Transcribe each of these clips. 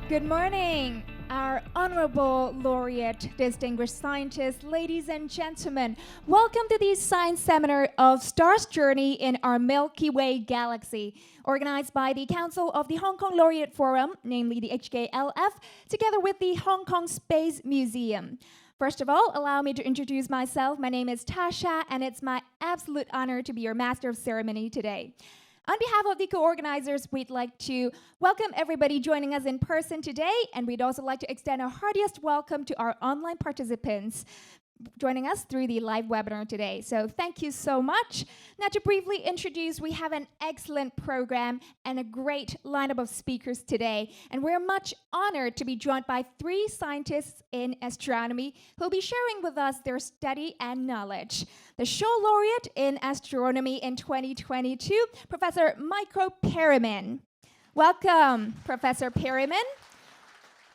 Good morning, our honorable laureate, distinguished scientists, ladies and gentlemen. Welcome to the science seminar of Star's Journey in our Milky Way galaxy, organized by the Council of the Hong Kong Laureate Forum, namely the HKLF, together with the Hong Kong Space Museum. First of all, allow me to introduce myself. My name is Tasha, and it's my absolute honor to be your master of ceremony today. On behalf of the co-organizers, we'd like to welcome everybody joining us in person today, and we'd also like to extend our heartiest welcome to our online participants joining us through the live webinar today. So thank you so much. Now to briefly introduce, we have an excellent program and a great lineup of speakers today, and we're much honored to be joined by three scientists in astronomy who'll be sharing with us their study and knowledge. The Shaw Laureate in Astronomy in 2022, Professor Micro Perriman. Welcome, Professor Perriman.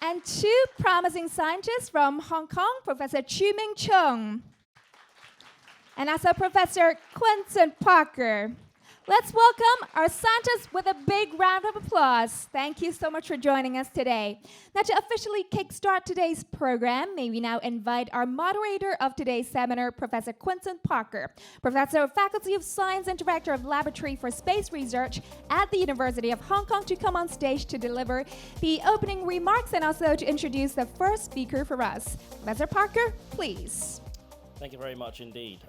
And two promising scientists from Hong Kong, Professor Chu Ming Chung, and also Professor Quentin Parker. Let's welcome our scientists with a big round of applause. Thank you so much for joining us today. Now, to officially kickstart today's program, may we now invite our moderator of today's seminar, Professor Quentin Parker, Professor of Faculty of Science and Director of Laboratory for Space Research at the University of Hong Kong, to come on stage to deliver the opening remarks and also to introduce the first speaker for us. Professor Parker, please. Thank you very much indeed.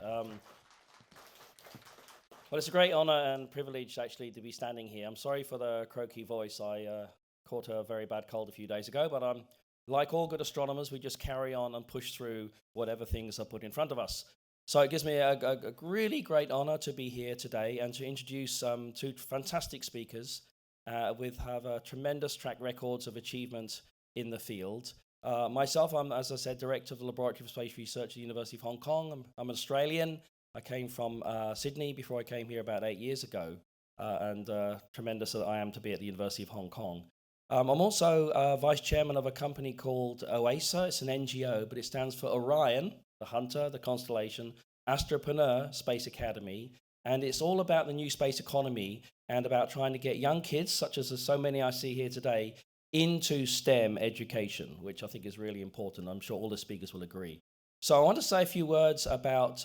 Well, it's a great honor and privilege actually to be standing here. I'm sorry for the croaky voice. I caught a very bad cold a few days ago, but like all good astronomers, we just carry on and push through whatever things are put in front of us. So it gives me a really great honor to be here today and to introduce two fantastic speakers with have tremendous track records of achievement in the field. Myself, I'm, as I said, Director of the Laboratory for Space Research at the University of Hong Kong. I'm an Australian. I came from Sydney before I came here about 8 years ago, and tremendous that I am to be at the University of Hong Kong. I'm also Vice Chairman of a company called OASA. It's an NGO, but it stands for Orion, the Hunter, the Constellation, Astropreneur Space Academy, and it's all about the new space economy and about trying to get young kids, such as so many I see here today, into STEM education, which I think is really important. I'm sure all the speakers will agree. So I want to say a few words about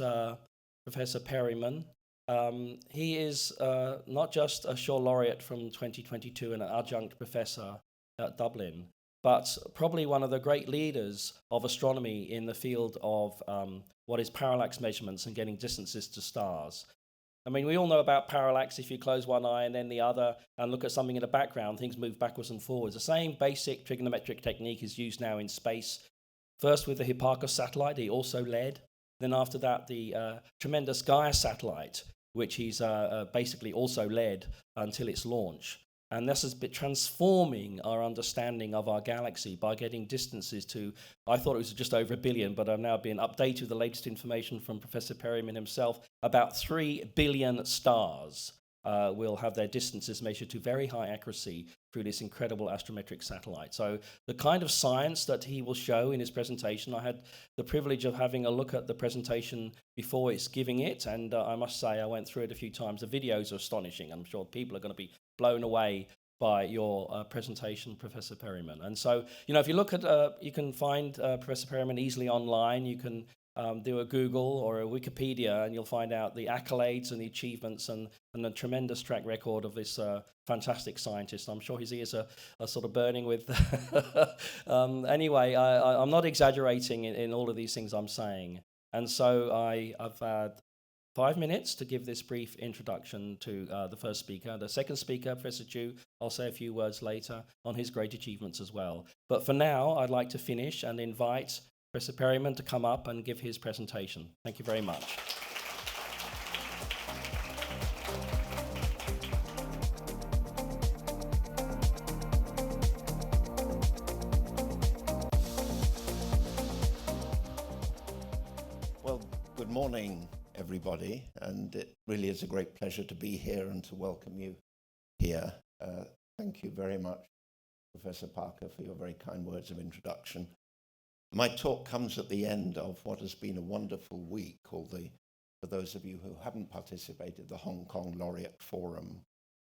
Professor Perriman. He is not just a Shaw Laureate from 2022 and an adjunct professor at Dublin, but probably one of the great leaders of astronomy in the field of what is parallax measurements and getting distances to stars. I mean, we all know about parallax. If you close one eye and then the other and look at something in the background, things move backwards and forwards. The same basic trigonometric technique is used now in space. First with the Hipparcos satellite, he also led. Then after that, the tremendous Gaia satellite, which he's basically also led until its launch. And this has been transforming our understanding of our galaxy by getting distances to, I thought it was just over 1 billion, but I've now been updated with the latest information from Professor Perriman himself. About 3 billion stars will have their distances measured to very high accuracy through this incredible astrometric satellite. So the kind of science that he will show in his presentation, I had the privilege of having a look at the presentation before it's giving it, and I must say I went through it a few times. The videos are astonishing. I'm sure people are going to be blown away by your presentation, Professor Perriman. And so, you know, if you look at, you can find Professor Perriman easily online. You can do a Google or a Wikipedia, and you'll find out the accolades and the achievements and the tremendous track record of this fantastic scientist. I'm sure his ears are sort of burning with. Anyway, I'm not exaggerating in all of these things I'm saying. And so I've had 5 minutes to give this brief introduction to the first speaker. The second speaker, Professor Chu, I'll say a few words later on his great achievements as well. But for now, I'd like to finish and invite Professor Perriman to come up and give his presentation. Thank you very much. Well, good morning, everybody, and it really is a great pleasure to be here and to welcome you here. Thank you very much, Professor Parker, for your very kind words of introduction. My talk comes at the end of what has been a wonderful week called for those of you who haven't participated, the Hong Kong Laureate Forum,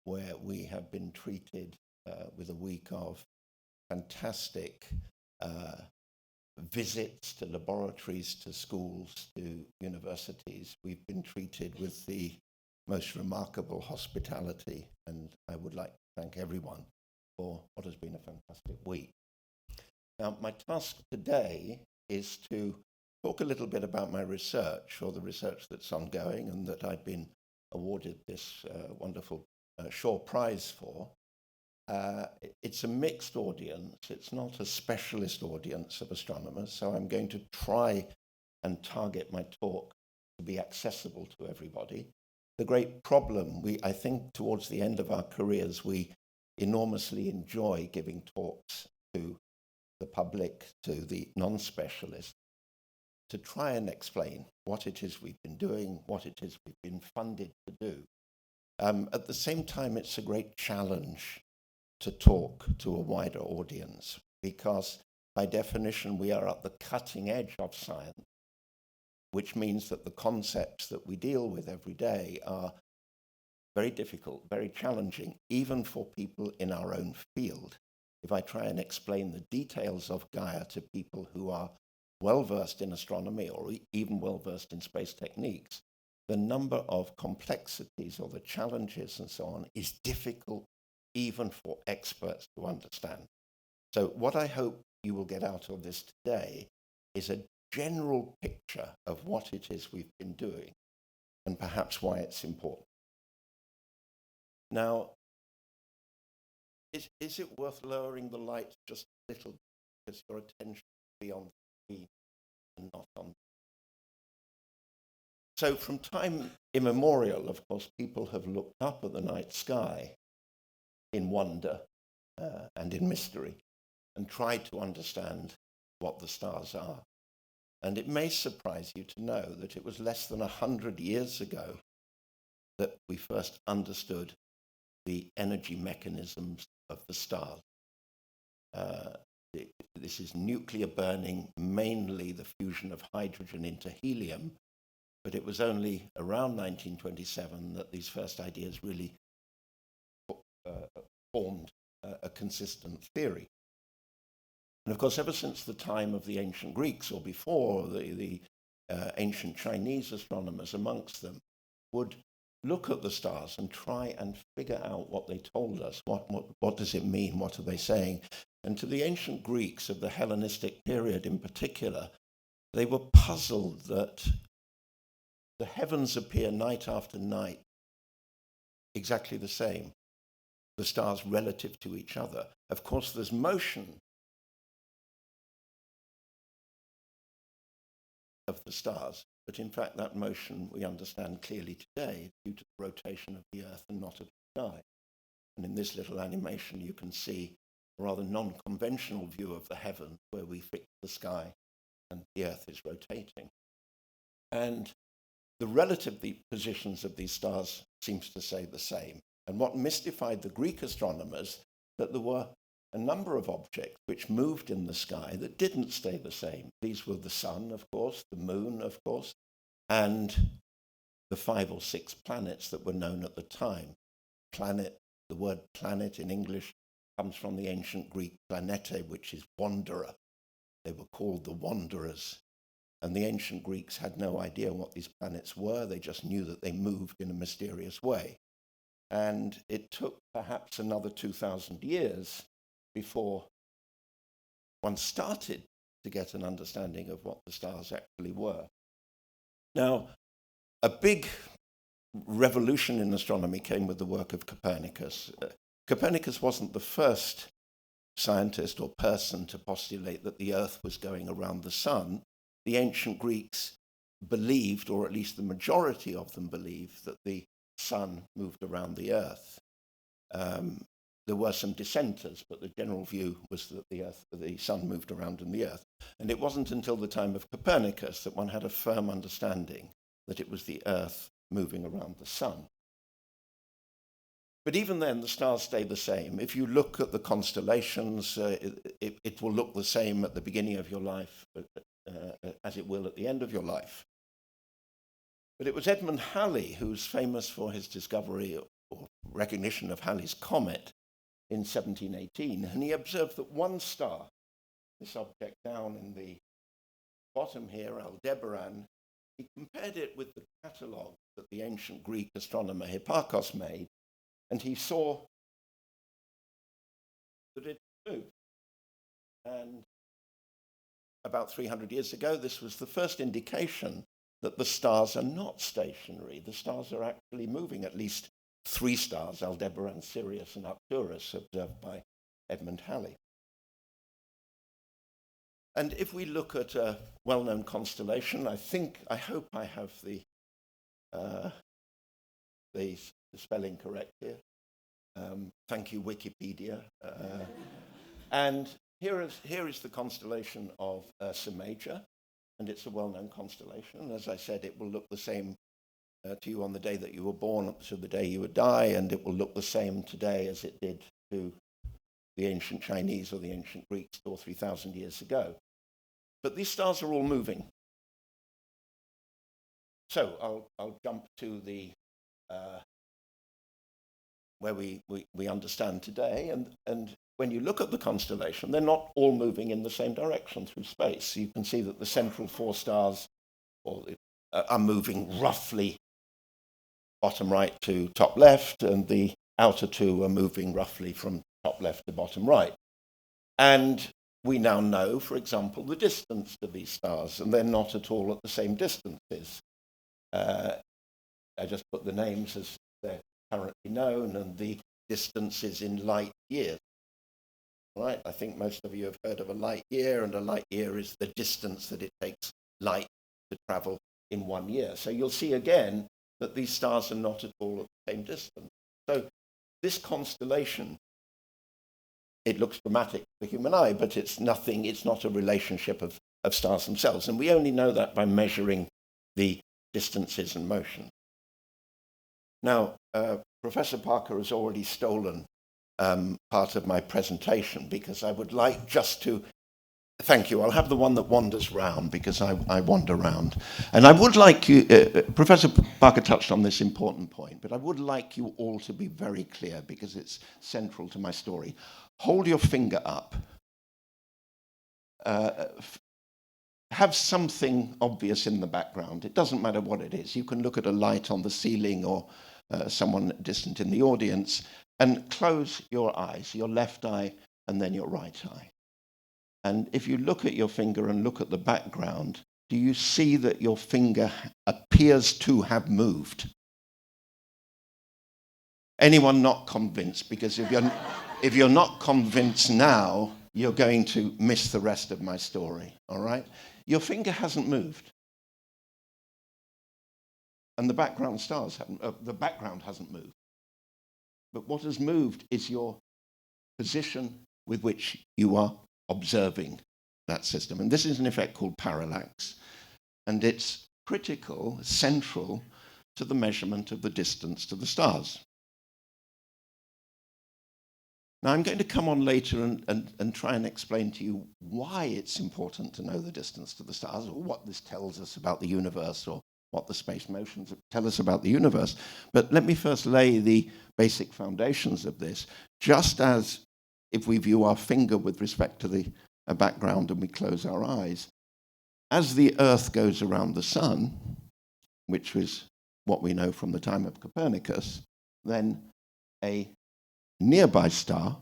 where we have been treated with a week of fantastic visits to laboratories, to schools, to universities. We've been treated with the most remarkable hospitality, and I would like to thank everyone for what has been a fantastic week. Now, my task today is to talk a little bit about my research, or the research that's ongoing and that I've been awarded this wonderful Shaw Prize for. It's a mixed audience. It's not a specialist audience of astronomers, so I'm going to try and target my talk to be accessible to everybody. The great problem, I think towards the end of our careers, we enormously enjoy giving talks to the public, to the non-specialists, to try and explain what it is we've been doing, what it is we've been funded to do. At the same time, it's a great challenge to talk to a wider audience, because by definition we are at the cutting edge of science, which means that the concepts that we deal with every day are very difficult, very challenging, even for people in our own field. If I try and explain the details of Gaia to people who are well-versed in astronomy or even well-versed in space techniques, the number of complexities or the challenges and so on is difficult even for experts to understand. So what I hope you will get out of this today is a general picture of what it is we've been doing and perhaps why it's important. Now, is it worth lowering the lights just a little, because your attention will be on the screen and not on? So from time immemorial, of course, people have looked up at the night sky in wonder and in mystery and tried to understand what the stars are. And it may surprise you to know that it was less than 100 years ago that we first understood the energy mechanisms of the stars. This is nuclear burning, mainly the fusion of hydrogen into helium, but it was only around 1927 that these first ideas really formed a consistent theory. And of course, ever since the time of the ancient Greeks, or before, the ancient Chinese astronomers amongst them would look at the stars and try and figure out what they told us. What does it mean? What are they saying? And to the ancient Greeks of the Hellenistic period in particular, they were puzzled that the heavens appear night after night exactly the same, the stars relative to each other. Of course, there's motion of the stars, but in fact that motion we understand clearly today due to the rotation of the Earth and not of the sky. And in this little animation you can see a rather non-conventional view of the heaven where we fix the sky and the Earth is rotating. And the relative positions of these stars seems to say the same. And what mystified the Greek astronomers, that there were a number of objects which moved in the sky that didn't stay the same. These were the sun, of course, the moon, of course, and the 5 or 6 planets that were known at the time. Planet, the word planet in English comes from the ancient Greek planete, which is wanderer. They were called the wanderers. And the ancient Greeks had no idea what these planets were. They just knew that they moved in a mysterious way. And it took perhaps another 2,000 years before one started to get an understanding of what the stars actually were. Now, a big revolution in astronomy came with the work of Copernicus. Copernicus wasn't the first scientist or person to postulate that the Earth was going around the sun. The ancient Greeks believed, or at least the majority of them believed, that the sun moved around the Earth. There were some dissenters, but the general view was that the sun moved around in the Earth. And it wasn't until the time of Copernicus that one had a firm understanding that it was the Earth moving around the sun. But even then, the stars stay the same. If you look at the constellations, it will look the same at the beginning of your life as it will at the end of your life. But it was Edmund Halley, who's famous for his discovery or recognition of Halley's comet, in 1718, and he observed that one star, this object down in the bottom here, Aldebaran, he compared it with the catalogue that the ancient Greek astronomer Hipparchus made, and he saw that it moved. And about 300 years ago, this was the first indication that the stars are not stationary. The stars are actually moving, at least 3 stars, Aldebaran, Sirius, and Arcturus, observed by Edmund Halley. And if we look at a well-known constellation, I hope I have the spelling correct here. Thank you, Wikipedia. And here is the constellation of Ursa Major, and it's a well-known constellation. And as I said, it will look the same to you on the day that you were born up to the day you would die, and it will look the same today as it did to the ancient Chinese or the ancient Greeks 2,000 or 3,000 years ago. But these stars are all moving. So I'll jump to the where we understand today, and when you look at the constellation, they're not all moving in the same direction through space. You can see that the central 4 stars are moving roughly bottom right to top left, and the outer 2 are moving roughly from top left to bottom right. And we now know, for example, the distance to these stars, and they're not at all at the same distances. I just put the names as they're currently known, and the distance is in light years. Right? I think most of you have heard of a light year, and a light year is the distance that it takes light to travel in 1 year. So you'll see again that these stars are not at all at the same distance. So this constellation, it looks dramatic to the human eye, but it's not a relationship of stars themselves. And we only know that by measuring the distances and motion. Now, Professor Parker has already stolen part of my presentation, because I would like just to, thank you, I'll have the one that wanders round, because I wander round. And I would like you, Professor Parker touched on this important point, but I would like you all to be very clear, because it's central to my story. Hold your finger up. Have something obvious in the background. It doesn't matter what it is. You can look at a light on the ceiling or someone distant in the audience, and close your eyes, your left eye and then your right eye. And if you look at your finger and look at the background, do you see that your finger appears to have moved? Anyone not convinced? Because if you're not convinced now, you're going to miss the rest of my story, all right? Your finger hasn't moved. And the background hasn't moved. But what has moved is your position with which you are observing that system. And this is an effect called parallax. And it's critical, central to the measurement of the distance to the stars. Now, I'm going to come on later and try and explain to you why it's important to know the distance to the stars, or what this tells us about the universe, or what the space motions tell us about the universe. But let me first lay the basic foundations of this. Just as if we view our finger with respect to the background and we close our eyes, as the Earth goes around the sun, which was what we know from the time of Copernicus, then a nearby star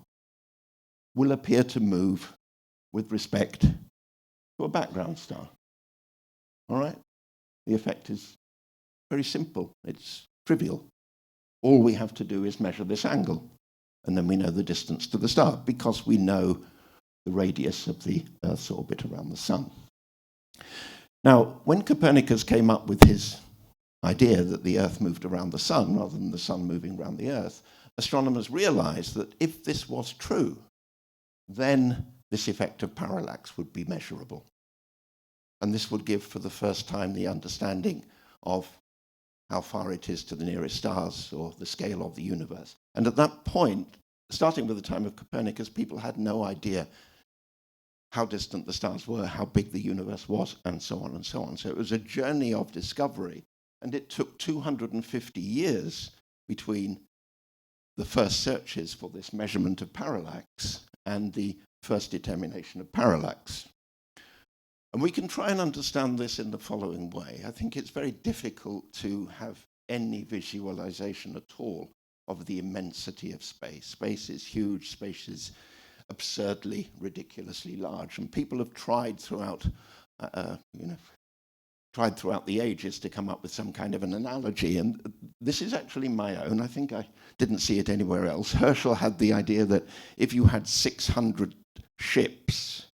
will appear to move with respect to a background star. All right? The effect is very simple. It's trivial. All we have to do is measure this angle, and then we know the distance to the star, because we know the radius of the Earth's orbit around the sun. Now, when Copernicus came up with his idea that the Earth moved around the sun rather than the sun moving around the Earth, astronomers realized that if this was true, then this effect of parallax would be measurable. And this would give, for the first time, the understanding of how far it is to the nearest stars, or the scale of the universe. And at that point, starting with the time of Copernicus, people had no idea how distant the stars were, how big the universe was, and so on and so on. So it was a journey of discovery, and it took 250 years between the first searches for this measurement of parallax and the first determination of parallax. And we can try and understand this in the following way. I think it's very difficult to have any visualization at all of the immensity of space. Space is huge, space is absurdly, ridiculously large, and people have tried throughout the ages to come up with some kind of an analogy, and this is actually my own. I think I didn't see it anywhere else. Herschel had the idea that if you had 600 ships,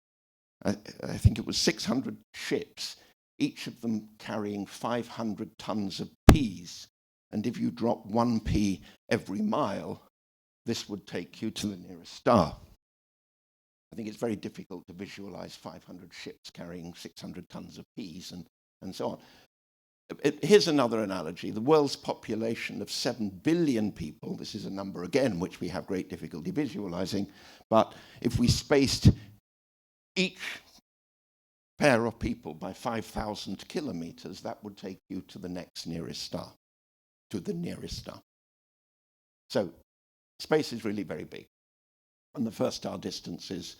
I think it was 600 ships, each of them carrying 500 tons of peas, and if you drop 1 pea every mile, this would take you to the nearest star. I think it's very difficult to visualize 500 ships carrying 600 tons of peas and so on. Here's another analogy. The world's population of 7 billion people, this is a number again which we have great difficulty visualizing, but if we spaced each pair of people by 5,000 kilometers, that would take you to the next nearest star, to the nearest star. So space is really very big. And the first star distances,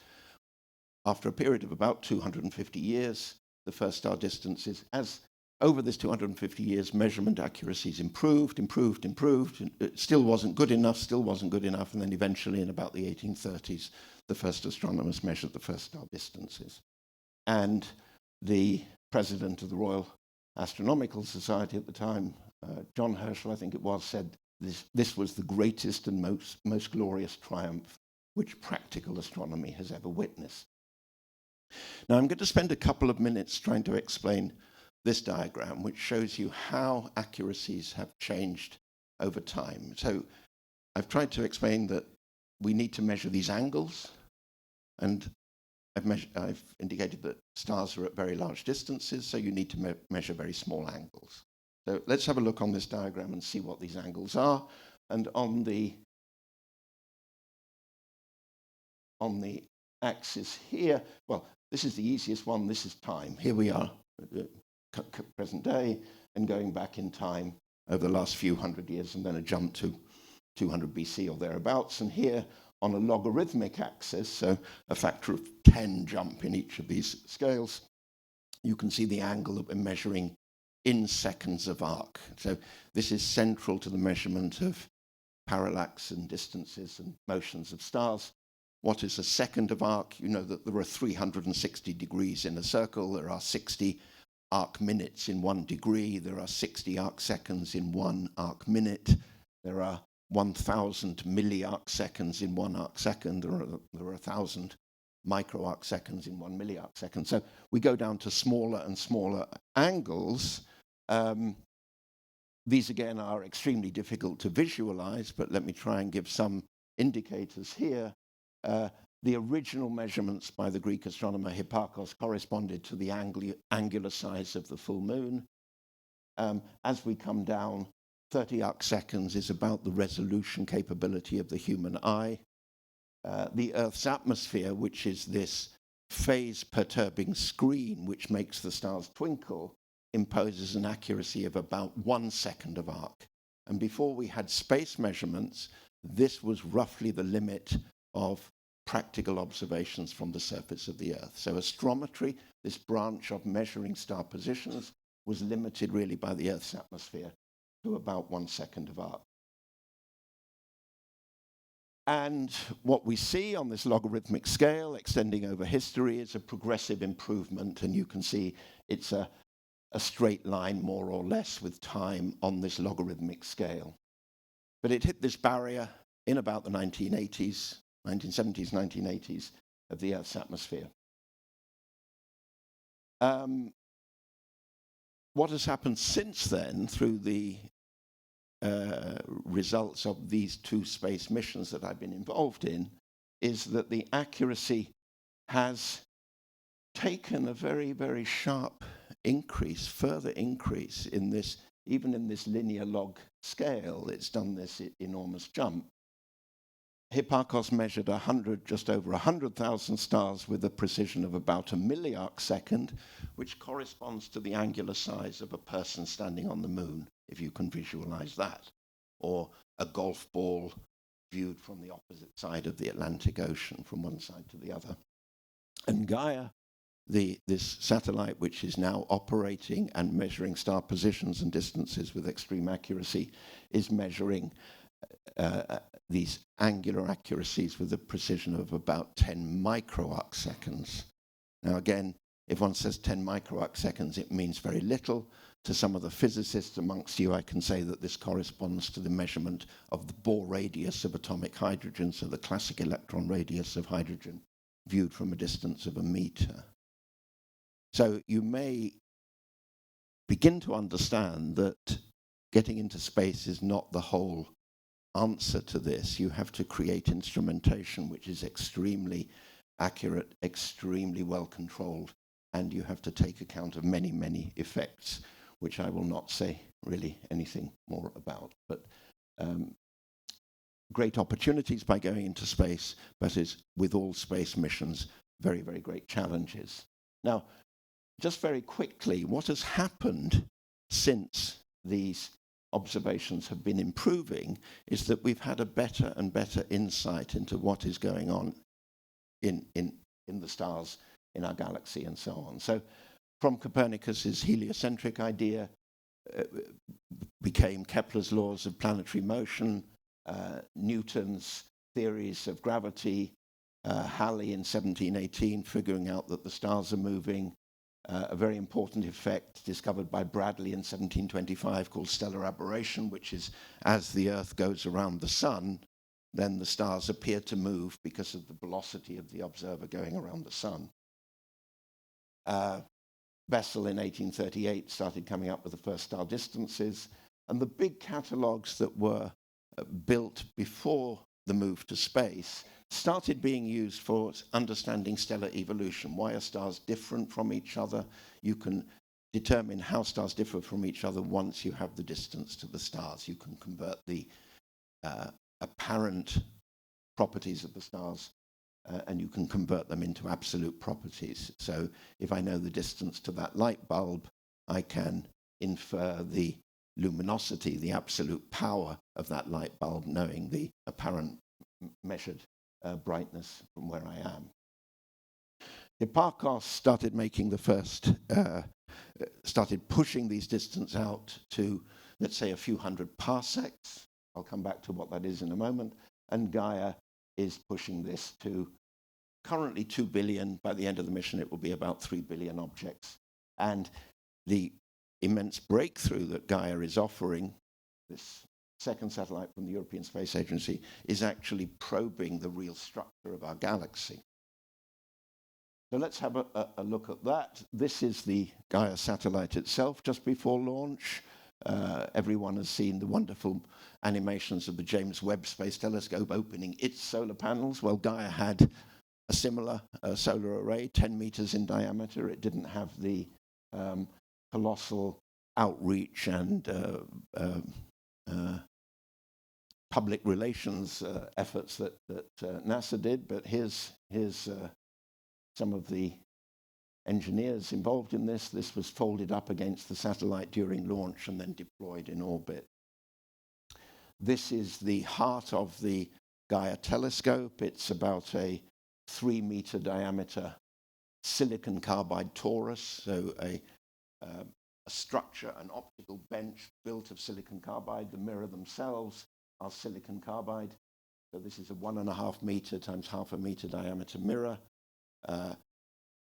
after a period of about 250 years, the first star distances, as over this 250 years, measurement accuracies improved. It still wasn't good enough, and then eventually in about the 1830s, the first astronomers measured the first star distances. And the president of the Royal Astronomical Society at the time, John Herschel, I think it was, said this was the greatest and most glorious triumph which practical astronomy has ever witnessed. Now, I'm going to spend a couple of minutes trying to explain this diagram, which shows you how accuracies have changed over time. So I've tried to explain that we need to measure these angles, and I've indicated that stars are at very large distances, so you need to measure very small angles. So let's have a look on this diagram and see what these angles are. And on the axis here, well, this is the easiest one. This is time. Here we are, present day, and going back in time over the last few hundred years, and then a jump to 200 BC or thereabouts. And here on a logarithmic axis, so a factor of 10 jump in each of these scales, you can see the angle that we're measuring in seconds of arc. So this is central to the measurement of parallax and distances and motions of stars. What is a second of arc? You know that there are 360 degrees in a circle. There are 60 arc minutes in 1 degree. There are 60 arc seconds in 1 arc minute. There are 1,000 milliarc seconds in 1 arc second. There are 1,000 microarc seconds in 1 milliarc second. So we go down to smaller and smaller angles. These again are extremely difficult to visualize, but let me try and give some indicators here. The original measurements by the Greek astronomer Hipparchus corresponded to the angular size of the full moon. As we come down, 30 arc seconds is about the resolution capability of the human eye. The Earth's atmosphere, which is this phase-perturbing screen which makes the stars twinkle, imposes an accuracy of about 1 second of arc. And before we had space measurements, this was roughly the limit of practical observations from the surface of the Earth. So astrometry, this branch of measuring star positions, was limited really by the Earth's atmosphere to about 1 second of arc. And what we see on this logarithmic scale, extending over history, is a progressive improvement, and you can see it's a straight line, more or less, with time on this logarithmic scale. But it hit this barrier in about the 1970s, 1980s of the Earth's atmosphere. What has happened since then, through the results of these 2 space missions that I've been involved in, is that the accuracy has taken a very, very sharp increase, further increase in this, even in this linear log scale. It's done this enormous jump. Hipparchus measured just over 100,000 stars with a precision of about a milliarc second, which corresponds to the angular size of a person standing on the moon, if you can visualize that, or a golf ball viewed from the opposite side of the Atlantic Ocean, from one side to the other. And Gaia, this satellite, which is now operating and measuring star positions and distances with extreme accuracy, is measuring these angular accuracies with a precision of about 10 microarc seconds. Now again, if one says 10 microarc seconds, it means very little. To some of the physicists amongst you, I can say that this corresponds to the measurement of the Bohr radius of atomic hydrogen, so the classic electron radius of hydrogen, viewed from a distance of 1 meter. So you may begin to understand that getting into space is not the whole answer to this. You have to create instrumentation which is extremely accurate, extremely well controlled, and you have to take account of many, many effects, which I will not say really anything more about. But great opportunities by going into space, but is, with all space missions, very, very great challenges. Now, just very quickly, what has happened since these observations have been improving is that we've had a better and better insight into what is going on in the stars in our galaxy and so on. So from Copernicus's heliocentric idea became Kepler's laws of planetary motion, Newton's theories of gravity, Halley in 1718 figuring out that the stars are moving, a very important effect discovered by Bradley in 1725 called stellar aberration, which is as the Earth goes around the sun, then the stars appear to move because of the velocity of the observer going around the sun. Bessel in 1838 started coming up with the first star distances, and the big catalogues that were built before the move to space started being used for understanding stellar evolution. Why are stars different from each other? You can determine how stars differ from each other once you have the distance to the stars. You can convert the apparent properties of the stars and you can convert them into absolute properties. So if I know the distance to that light bulb, I can infer the luminosity, the absolute power of that light bulb, knowing the apparent measured brightness from where I am. Hipparchus started making the first, started pushing these distances out to, let's say, a few hundred parsecs. I'll come back to what that is in a moment. And Gaia is pushing this to currently 2 billion. By the end of the mission, it will be about 3 billion objects. And the immense breakthrough that Gaia is offering, this second satellite from the European Space Agency, is actually probing the real structure of our galaxy. So let's have a look at that. This is the Gaia satellite itself just before launch. Everyone has seen the wonderful animations of the James Webb Space Telescope opening its solar panels. Well, Gaia had a similar solar array, 10 meters in diameter. It didn't have the colossal outreach and public relations efforts that NASA did, but here's some of the engineers involved in this. This was folded up against the satellite during launch and then deployed in orbit. This is the heart of the Gaia telescope. It's about a 3-meter diameter silicon carbide torus, so a structure, an optical bench built of silicon carbide. The mirror themselves are silicon carbide. So this is a 1.5 meter times 0.5 meter diameter mirror.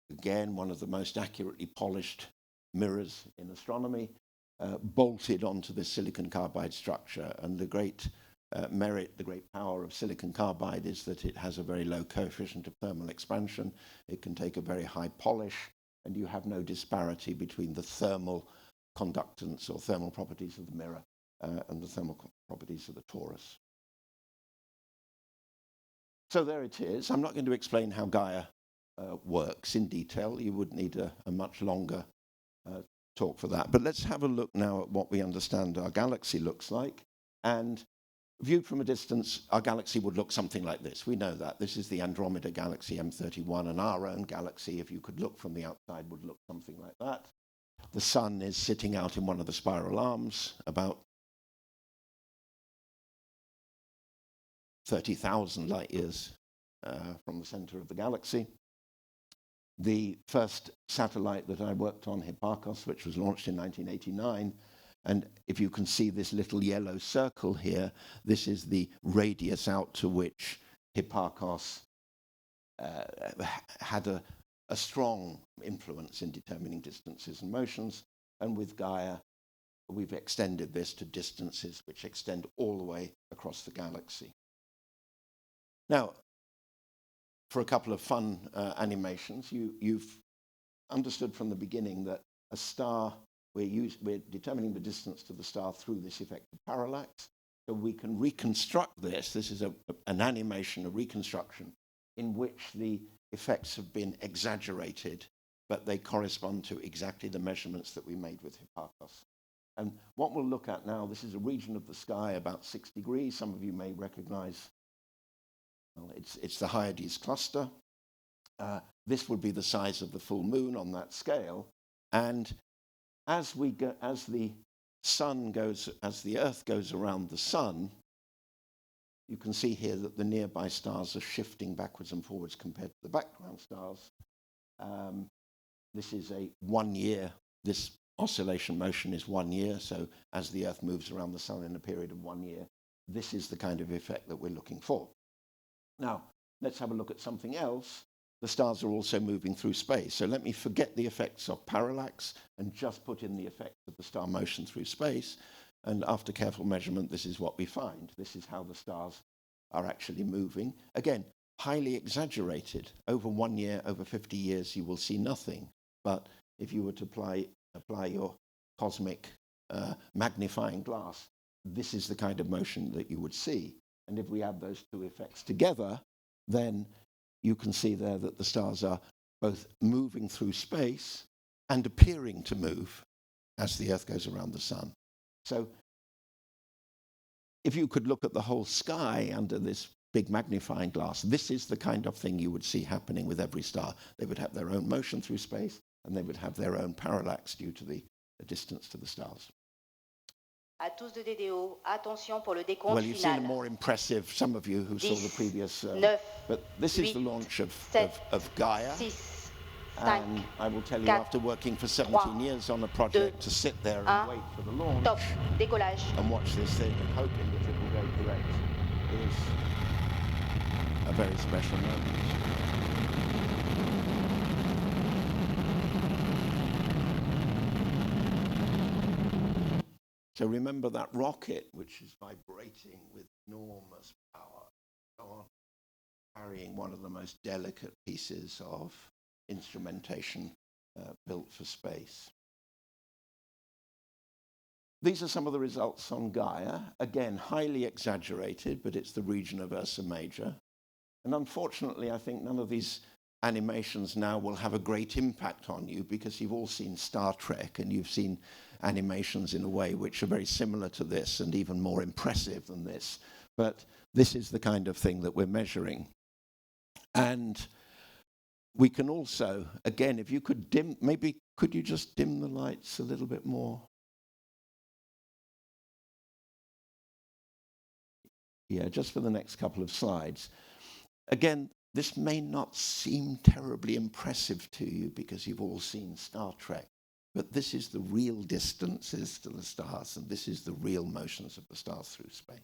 Again, one of the most accurately polished mirrors in astronomy, bolted onto this silicon carbide structure. And the great merit, the great power of silicon carbide is that it has a very low coefficient of thermal expansion. It can take a very high polish, and you have no disparity between the thermal conductance or thermal properties of the mirror and the thermal properties of the torus. So there it is. I'm not going to explain how Gaia works in detail. You would need a much longer talk for that. But let's have a look now at what we understand our galaxy looks like. And viewed from a distance, our galaxy would look something like this. We know that. This is the Andromeda galaxy M31, and our own galaxy, if you could look from the outside, would look something like that. The sun is sitting out in one of the spiral arms, about 30,000 light years from the center of the galaxy. The first satellite that I worked on, Hipparcos, which was launched in 1989, and if you can see this little yellow circle here, this is the radius out to which Hipparcos had a strong influence in determining distances and motions. And with Gaia, we've extended this to distances which extend all the way across the galaxy. Now, for a couple of fun animations, you've understood from the beginning that a star, we're determining the distance to the star through this effect of parallax. So we can reconstruct this. This is an animation, a reconstruction, in which the effects have been exaggerated, but they correspond to exactly the measurements that we made with Hipparcos. And what we'll look at now, this is a region of the sky about 6 degrees. Some of you may recognize, well, it's the Hyades cluster. This would be the size of the full moon on that scale. And as the Earth goes around the sun, you can see here that the nearby stars are shifting backwards and forwards compared to the background stars. This is a 1 year. This oscillation motion is 1 year. So as the Earth moves around the sun in a period of 1 year, this is the kind of effect that we're looking for. Now, let's have a look at something else. The stars are also moving through space. So let me forget the effects of parallax and just put in the effects of the star motion through space. And after careful measurement, this is what we find. This is how the stars are actually moving. Again, highly exaggerated. Over 1 year, over 50 years, you will see nothing. But if you were to apply your cosmic magnifying glass, this is the kind of motion that you would see. And if we add those two effects together, then you can see there that the stars are both moving through space and appearing to move as the Earth goes around the sun. So if you could look at the whole sky under this big magnifying glass, this is the kind of thing you would see happening with every star. They would have their own motion through space, and they would have their own parallax due to the distance to the stars. À tous de DDO, attention pour le décompte Well, you've seen a final. more impressive, some of you who saw the 10, previous, 9, but this is the 8, launch of 7, Gaia. 6, And 5, I will tell you, 4, after working for 17 years on a project, to sit there and 1, wait for the launch top, décollage. and watch this thing and hoping that it will go correct is a very special moment. So remember that rocket, which is vibrating with enormous power, carrying one of the most delicate pieces of instrumentation built for space. These are some of the results on Gaia. Again, highly exaggerated, but it's the region of Ursa Major. And unfortunately, I think none of these animations now will have a great impact on you because you've all seen Star Trek and you've seen animations in a way which are very similar to this and even more impressive than this. But this is the kind of thing that we're measuring. And we can also, again, if you could maybe could you just dim the lights a little bit more? Yeah, just for the next couple of slides. Again, this may not seem terribly impressive to you because you've all seen Star Trek, but this is the real distances to the stars, and this is the real motions of the stars through space.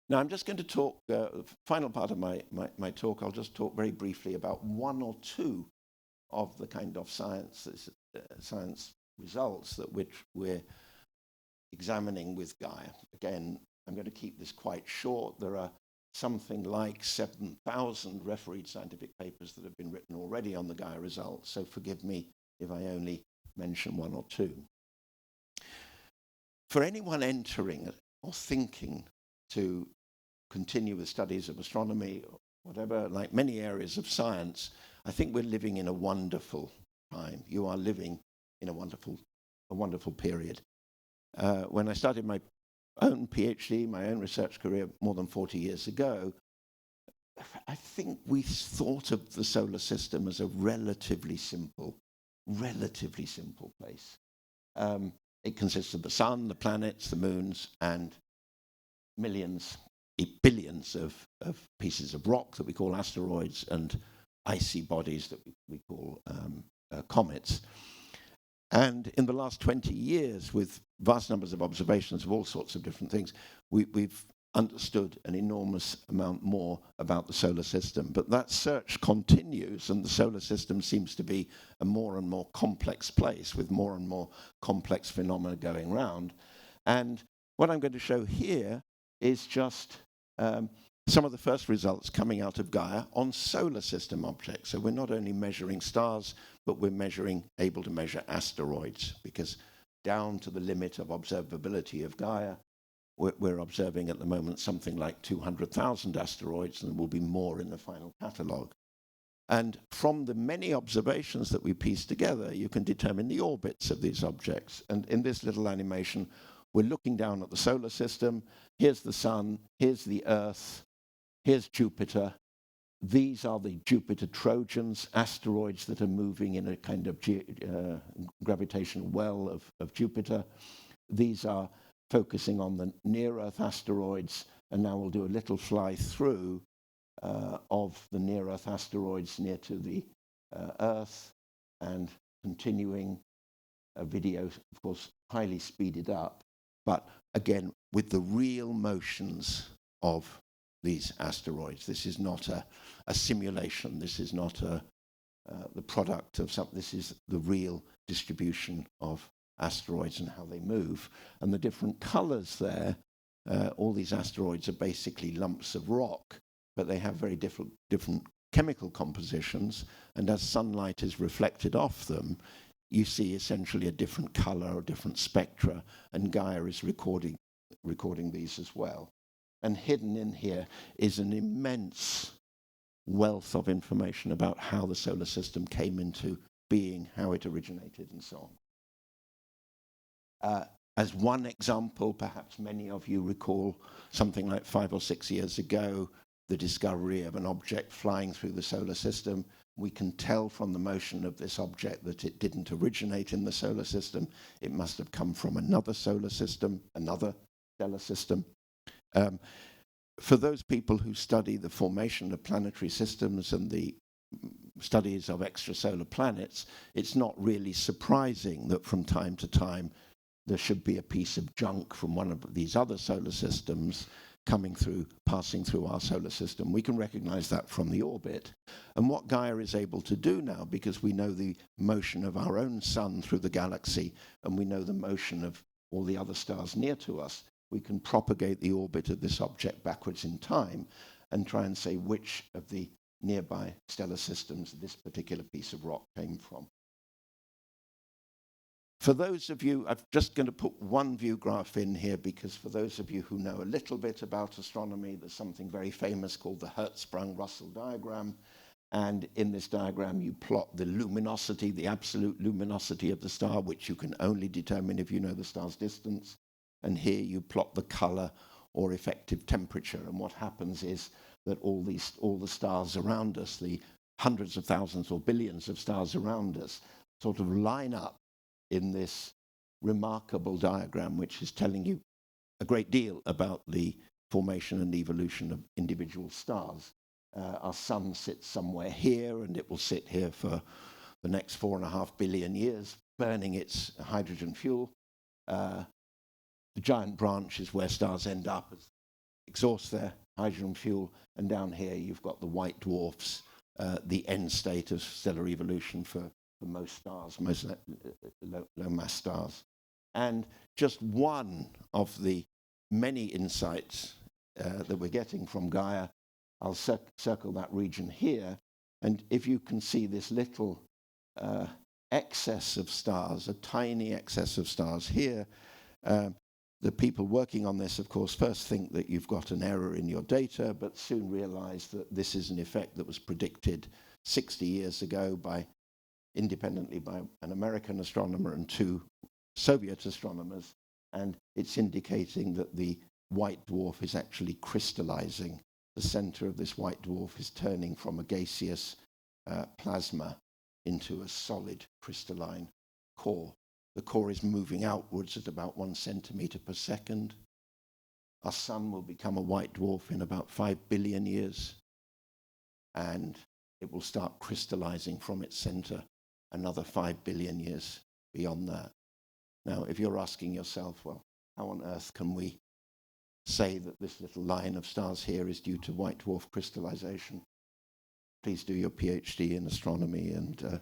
Now, I'm just going to talk, the final part of my talk, I'll just talk very briefly about one or two of the kind of science results that we're examining with Gaia. Again, I'm going to keep this quite short. There are something like 7,000 refereed scientific papers that have been written already on the Gaia results, so forgive me if I only mention one or two. For anyone entering or thinking to continue with studies of astronomy or whatever, like many areas of science, I think we're living in a wonderful time. You are living in a wonderful period. When I started my own PhD, my own research career more than 40 years ago, I think we thought of the solar system as a relatively simple place. It consists of the sun, the planets, the moons, and millions, billions of pieces of rock that we call asteroids and icy bodies that we call comets. And in the last 20 years, with vast numbers of observations of all sorts of different things, we've understood an enormous amount more about the solar system. But that search continues, and the solar system seems to be a more and more complex place with more and more complex phenomena going round. And what I'm going to show here is just some of the first results coming out of Gaia on solar system objects. So we're not only measuring stars, but we're able to measure asteroids, because down to the limit of observability of Gaia, we're observing at the moment something like 200,000 asteroids, and there will be more in the final catalogue. And from the many observations that we piece together, you can determine the orbits of these objects. And in this little animation, we're looking down at the solar system. Here's the Sun, here's the Earth, here's Jupiter. These are the Jupiter Trojans, asteroids that are moving in a kind of gravitational well of Jupiter. These are focusing on the near-Earth asteroids, and now we'll do a little fly-through of the near-Earth asteroids near to the Earth, and continuing a video, of course, highly speeded up, but again, with the real motions of these asteroids. This is not a simulation. This is not the product of something. This is the real distribution of asteroids and how they move. And the different colors there, all these asteroids are basically lumps of rock, but they have very different chemical compositions. And as sunlight is reflected off them, you see essentially a different color or different spectra, and Gaia is recording these as well. And hidden in here is an immense wealth of information about how the solar system came into being, how it originated, and so on. As one example, perhaps many of you recall something like 5 or 6 years ago, the discovery of an object flying through the solar system. We can tell from the motion of this object that it didn't originate in the solar system. It must have come from another solar system, another stellar system. For those people who study the formation of planetary systems and the studies of extrasolar planets, it's not really surprising that from time to time there should be a piece of junk from one of these other solar systems passing through our solar system. We can recognize that from the orbit. And what Gaia is able to do now, because we know the motion of our own sun through the galaxy, and we know the motion of all the other stars near to us, we can propagate the orbit of this object backwards in time and try and say which of the nearby stellar systems this particular piece of rock came from. For those of you, I'm just going to put one view graph in here, because for those of you who know a little bit about astronomy, there's something very famous called the Hertzsprung-Russell diagram. And in this diagram, you plot the luminosity, the absolute luminosity of the star, which you can only determine if you know the star's distance. And here you plot the color or effective temperature. And what happens is that all the stars around us, the hundreds of thousands or billions of stars around us, sort of line up in this remarkable diagram, which is telling you a great deal about the formation and evolution of individual stars. Our sun sits somewhere here, and it will sit here for the next 4.5 billion years, burning its hydrogen fuel. The giant branch is where stars end up as exhaust their hydrogen fuel, and down here you've got the white dwarfs, the end state of stellar evolution for most stars, most low mass stars. And just one of the many insights that we're getting from Gaia, I'll circle that region here, and if you can see this little excess of stars, a tiny excess of stars here, the people working on this, of course, first think that you've got an error in your data, but soon realize that this is an effect that was predicted 60 years ago independently by an American astronomer and 2 Soviet astronomers, and it's indicating that the white dwarf is actually crystallizing. The center of this white dwarf is turning from a gaseous plasma into a solid crystalline core. The core is moving outwards at about 1 centimeter per second. our sun will become a white dwarf in about 5 billion years, and it will start crystallizing from its center another 5 billion years beyond that. Now, if you're asking yourself, well, how on earth can we say that this little line of stars here is due to white dwarf crystallization? Please do your PhD in astronomy and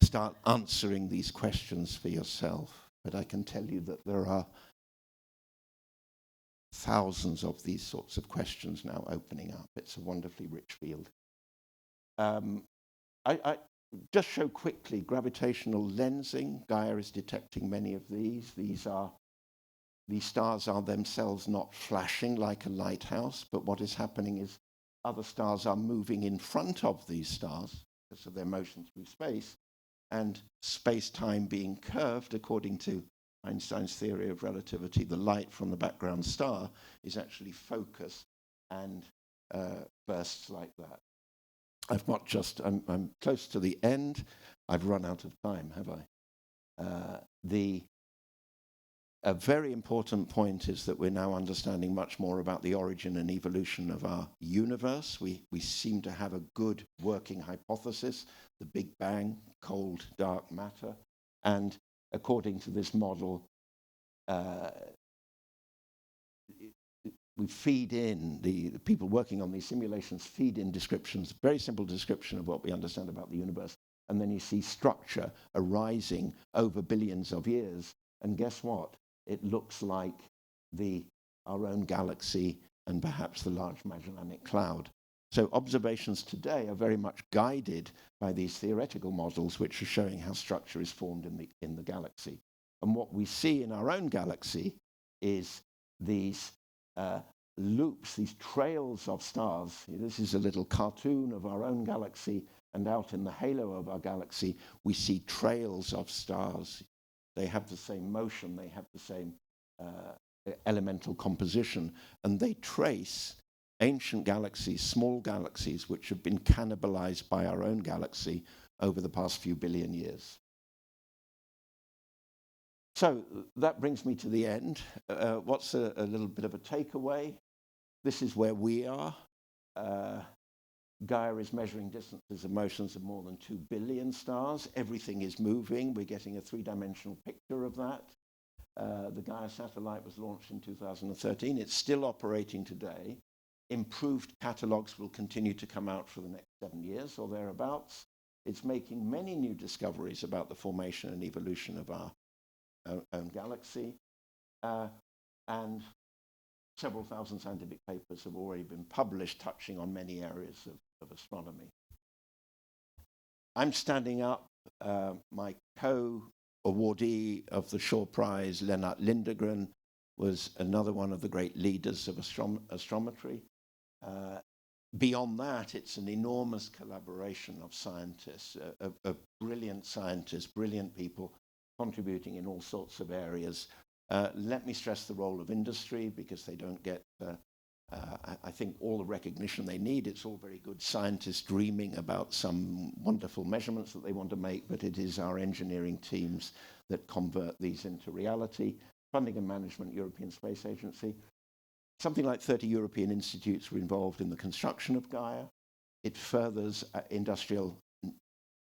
start answering these questions for yourself. But I can tell you that there are thousands of these sorts of questions now opening up. It's a wonderfully rich field. I just show quickly gravitational lensing. Gaia is detecting many of these. These stars are themselves not flashing like a lighthouse, but what is happening is other stars are moving in front of these stars because of their motion through space, and space-time being curved according to Einstein's theory of relativity. The light from the background star is actually focused and bursts like that. I'm close to the end. I've run out of time, have I? A very important point is that we're now understanding much more about the origin and evolution of our universe. We seem to have a good working hypothesis, the Big Bang, cold, dark matter. And according to this model, we feed in, the people working on these simulations feed in descriptions, very simple description of what we understand about the universe. And then you see structure arising over billions of years. And guess what? It looks like our own galaxy and perhaps the Large Magellanic Cloud. So observations today are very much guided by these theoretical models, which are showing how structure is formed in the galaxy. And what we see in our own galaxy is these loops, these trails of stars. This is a little cartoon of our own galaxy, and out in the halo of our galaxy, we see trails of stars. They have the same motion, they have the same elemental composition, and they trace ancient galaxies, small galaxies, which have been cannibalized by our own galaxy over the past few billion years. So that brings me to the end. What's a little bit of a takeaway? This is where we are. Gaia is measuring distances of motions of more than 2 billion stars. Everything is moving. We're getting a three-dimensional picture of that. The Gaia satellite was launched in 2013. It's still operating today. Improved catalogs will continue to come out for the next 7 years or thereabouts. It's making many new discoveries about the formation and evolution of our own galaxy. And several thousand scientific papers have already been published touching on many areas of astronomy. I'm standing up. My co-awardee of the Shaw Prize, Lennart Lindegren, was another one of the great leaders of astrometry. Beyond that, it's an enormous collaboration of scientists, of brilliant scientists, brilliant people contributing in all sorts of areas. Let me stress the role of industry, because they don't get, I think, all the recognition they need. It's all very good scientists dreaming about some wonderful measurements that they want to make, but it is our engineering teams that convert these into reality. Funding and management, European Space Agency. Something like 30 European institutes were involved in the construction of Gaia. It furthers industrial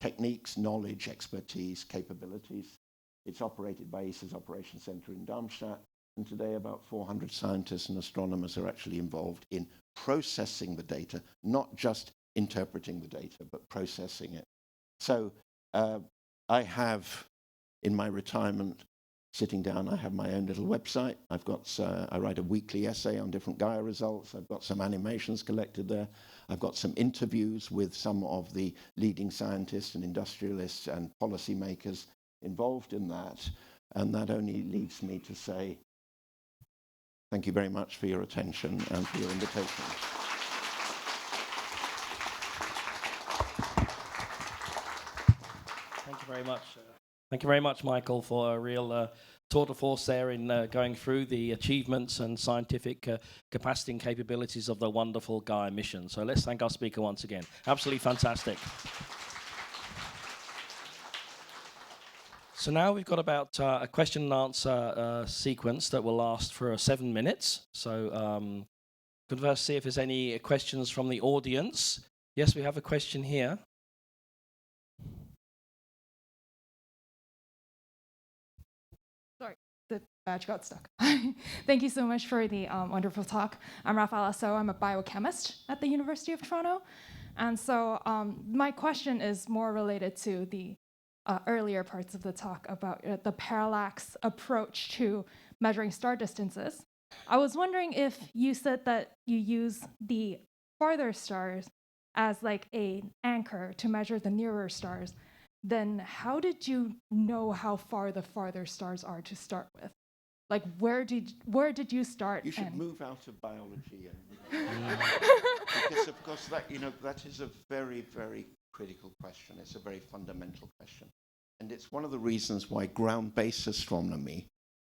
techniques, knowledge, expertise, capabilities. It's operated by ESA's Operations Center in Darmstadt, and today about 400 scientists and astronomers are actually involved in processing the data, not just interpreting the data, but processing it. So I have, in my retirement, sitting down, I have my own little website. I write a weekly essay on different Gaia results. I've got some animations collected there. I've got some interviews with some of the leading scientists and industrialists and policymakers involved in that. And that only leaves me to say thank you very much for your attention and for your invitation. Thank you very much. Thank you very much, Michael, for a real tour de force there in going through the achievements and scientific capacity and capabilities of the wonderful Gaia mission. So let's thank our speaker once again. Absolutely fantastic. So now we've got about a question and answer sequence that will last for 7 minutes. So could first see if there's any questions from the audience. Yes, we have a question here. The badge got stuck. Thank you so much for the wonderful talk. I'm Rafaela So. I'm a biochemist at the University of Toronto. And so my question is more related to the earlier parts of the talk about the parallax approach to measuring star distances. I was wondering if you said that you use the farther stars as like an anchor to measure the nearer stars. Then how did you know how far the farther stars are to start with? Like where did you start? You should move out of biology, because of course that is a very, very critical question. It's a very fundamental question, and it's one of the reasons why ground-based astronomy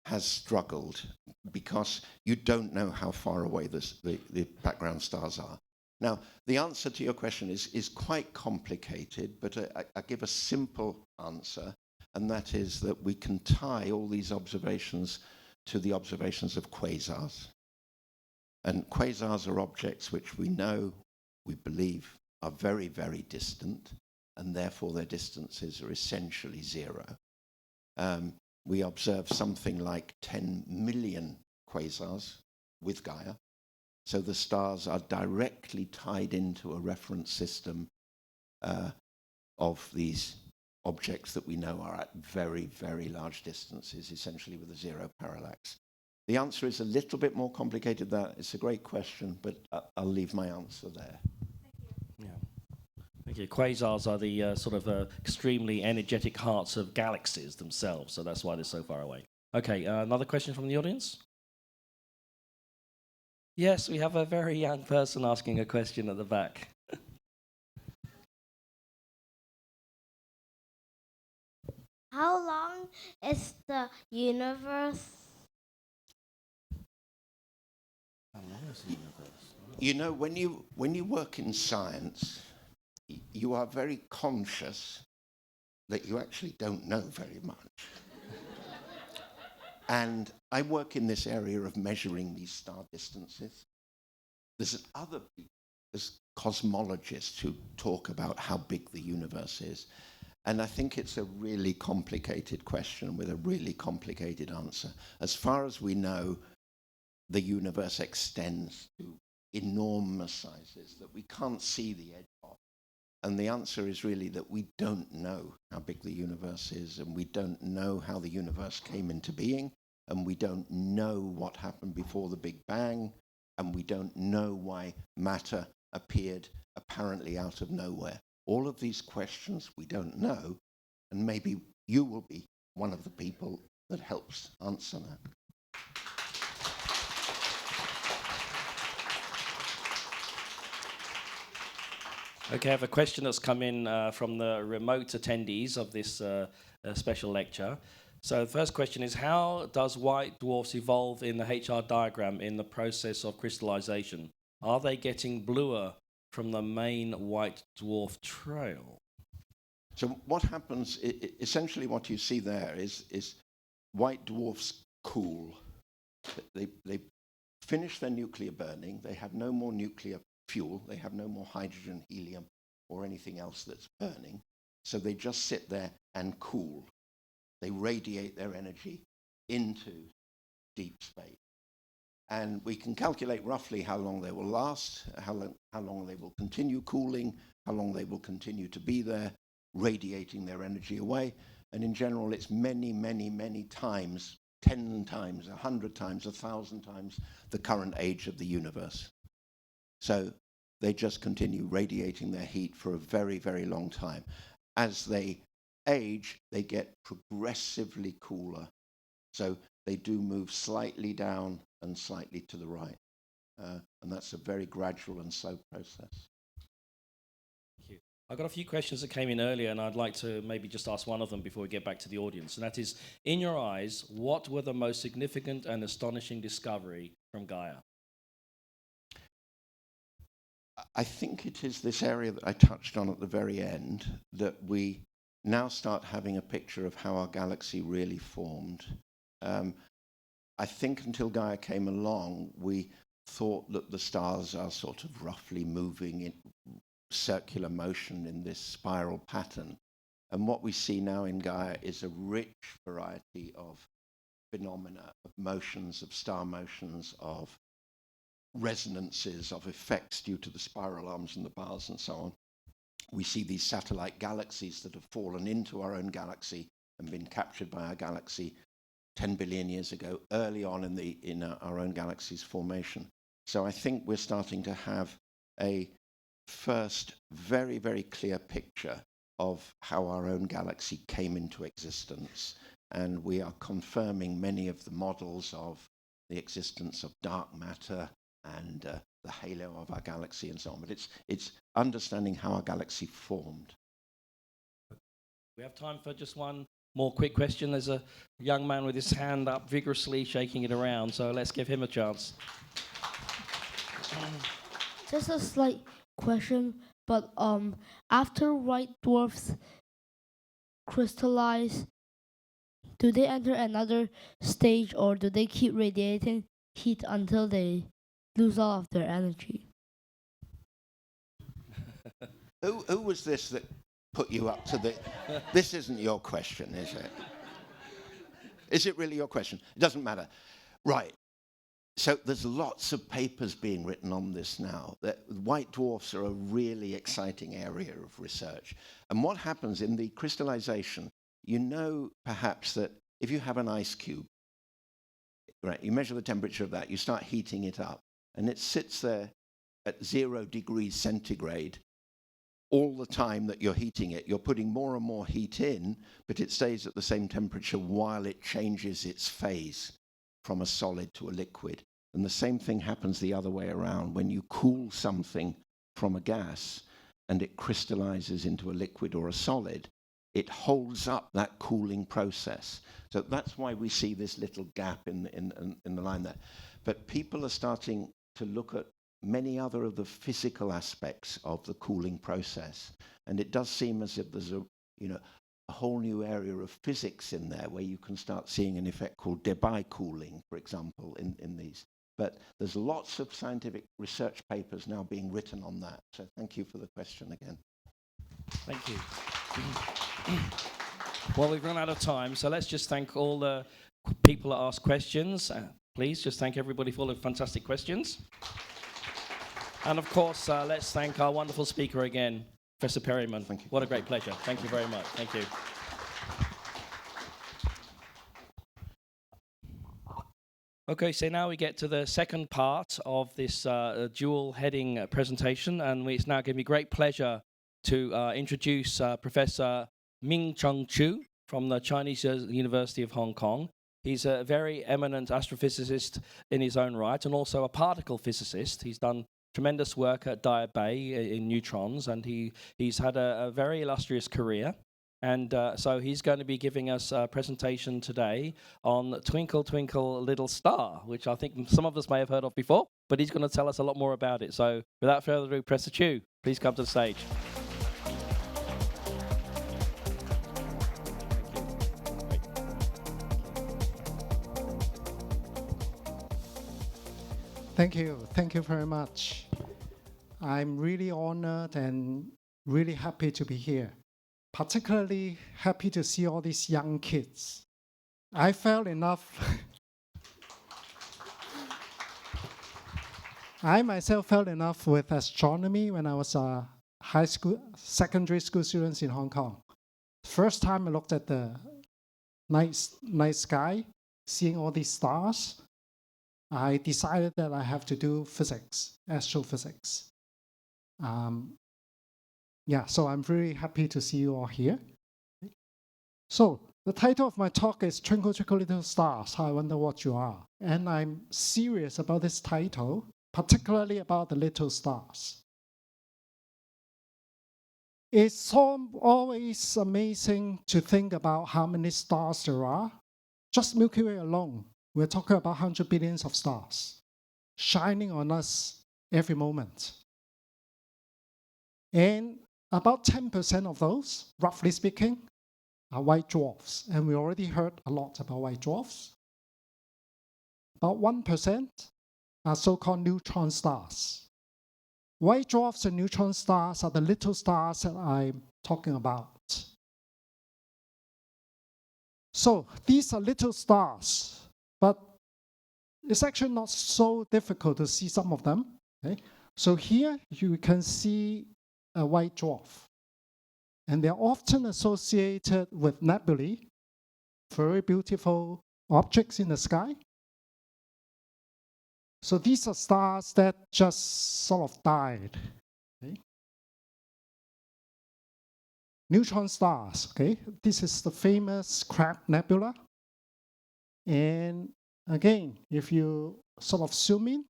has struggled, because you don't know how far away the background stars are. Now, the answer to your question is quite complicated, but I give a simple answer, and that is that we can tie all these observations to the observations of quasars. And quasars are objects which we know, we believe, are very, very distant, and therefore their distances are essentially zero. We observe something like 10 million quasars with Gaia. So the stars are directly tied into a reference system of these objects that we know are at very, very large distances, essentially with a zero parallax. The answer is a little bit more complicated than that. It's a great question, but I'll leave my answer there. Yeah. Thank you. Quasars are the sort of extremely energetic hearts of galaxies themselves, so that's why they're so far away. Okay, another question from the audience? Yes, we have a very young person asking a question at the back. How long is the universe? How long is the universe? You know, when you work in science, you are very conscious that you actually don't know very much. And I work in this area of measuring these star distances. There's other people, there's cosmologists who talk about how big the universe is. And I think it's a really complicated question with a really complicated answer. As far as we know, the universe extends to enormous sizes that we can't see the edge of. And the answer is really that we don't know how big the universe is, and we don't know how the universe came into being, and we don't know what happened before the Big Bang, and we don't know why matter appeared apparently out of nowhere. All of these questions we don't know, and maybe you will be one of the people that helps answer that. Okay, I have a question that's come in from the remote attendees of this special lecture. So the first question is, how does white dwarfs evolve in the HR diagram in the process of crystallization? Are they getting bluer from the main white dwarf trail? So what happens, essentially what you see there is white dwarfs cool. They finish their nuclear burning. They have no more nuclear fuel. They have no more hydrogen, helium, or anything else that's burning. So they just sit there and cool. They radiate their energy into deep space. And we can calculate roughly how long they will last, how long they will continue cooling, how long they will continue to be there, radiating their energy away. And in general, it's many, many, many times, 10 times, 100 times, 1,000 times the current age of the universe. So they just continue radiating their heat for a very, very long time. As they age, they get progressively cooler. So they do move slightly down and slightly to the right. And that's a very gradual and slow process. Thank you. I've got a few questions that came in earlier, and I'd like to maybe just ask one of them before we get back to the audience. And that is, in your eyes, what were the most significant and astonishing discovery from Gaia? I think it is this area that I touched on at the very end, that we now start having a picture of how our galaxy really formed. I think until Gaia came along, we thought that the stars are sort of roughly moving in circular motion in this spiral pattern. And what we see now in Gaia is a rich variety of phenomena, of motions, of star motions, of resonances, of effects due to the spiral arms and the bars and so on. We see these satellite galaxies that have fallen into our own galaxy and been captured by our galaxy 10 billion years ago, early on in our own galaxy's formation. So I think we're starting to have a first very, very clear picture of how our own galaxy came into existence. And we are confirming many of the models of the existence of dark matter and the halo of our galaxy and so on. But it's understanding how our galaxy formed. We have time for just one more quick question. There's a young man with his hand up, vigorously shaking it around, so let's give him a chance. Just a slight question, but after white dwarfs crystallize, do they enter another stage, or do they keep radiating heat until they lose all of their energy? Who was this that put you up to the... This isn't your question, is it? Is it really your question? It doesn't matter. Right. So there's lots of papers being written on this now. White dwarfs are a really exciting area of research. And what happens in the crystallization, you know perhaps that if you have an ice cube, right, you measure the temperature of that, you start heating it up, and it sits there at 0 degrees centigrade all the time that you're heating it. You're putting more and more heat in, but it stays at the same temperature while it changes its phase from a solid to a liquid. And the same thing happens the other way around. When you cool something from a gas and it crystallizes into a liquid or a solid, it holds up that cooling process. So that's why we see this little gap in the line there. But people are starting to look at many other of the physical aspects of the cooling process. And it does seem as if there's a whole new area of physics in there where you can start seeing an effect called Debye cooling, for example, in these. But there's lots of scientific research papers now being written on that. So thank you for the question again. Thank you. Well, we've run out of time, so let's just thank all the people that asked questions. Please just thank everybody for all the fantastic questions. And of course, let's thank our wonderful speaker again, Professor Perryman. Thank you. What a great pleasure. Thank you very much. Thank you. Okay, so now we get to the second part of this dual heading presentation, and it's now giving me great pleasure to introduce Professor Ming-Cheng Chu from the Chinese University of Hong Kong. He's a very eminent astrophysicist in his own right, and also a particle physicist. He's done tremendous work at Debye in neutrons, and he's had a very illustrious career. And so he's going to be giving us a presentation today on Twinkle, Twinkle, Little Star, which I think some of us may have heard of before, but he's going to tell us a lot more about it. So without further ado, Professor Chu, please come to the stage. Thank you. Thank you very much. I'm really honored and really happy to be here. Particularly happy to see all these young kids. I fell in love. I myself fell in love with astronomy when I was a secondary school student in Hong Kong. First time I looked at the night sky, seeing all these stars, I decided that I have to do physics, astrophysics. So I'm very happy to see you all here. So the title of my talk is Twinkle, Twinkle, Little Stars. I wonder what you are. And I'm serious about this title, particularly about the little stars. It's always amazing to think about how many stars there are. Just Milky Way alone, we're talking about 100 billions of stars shining on us every moment. And about 10% of those, roughly speaking, are white dwarfs. And we already heard a lot about white dwarfs. About 1% are so-called neutron stars. White dwarfs and neutron stars are the little stars that I'm talking about. So these are little stars, but it's actually not so difficult to see some of them. Okay? So here you can see a white dwarf. And they're often associated with nebulae, very beautiful objects in the sky. So these are stars that just sort of died. Okay? Neutron stars, okay? This is the famous Crab Nebula. And again, if you sort of zoom in,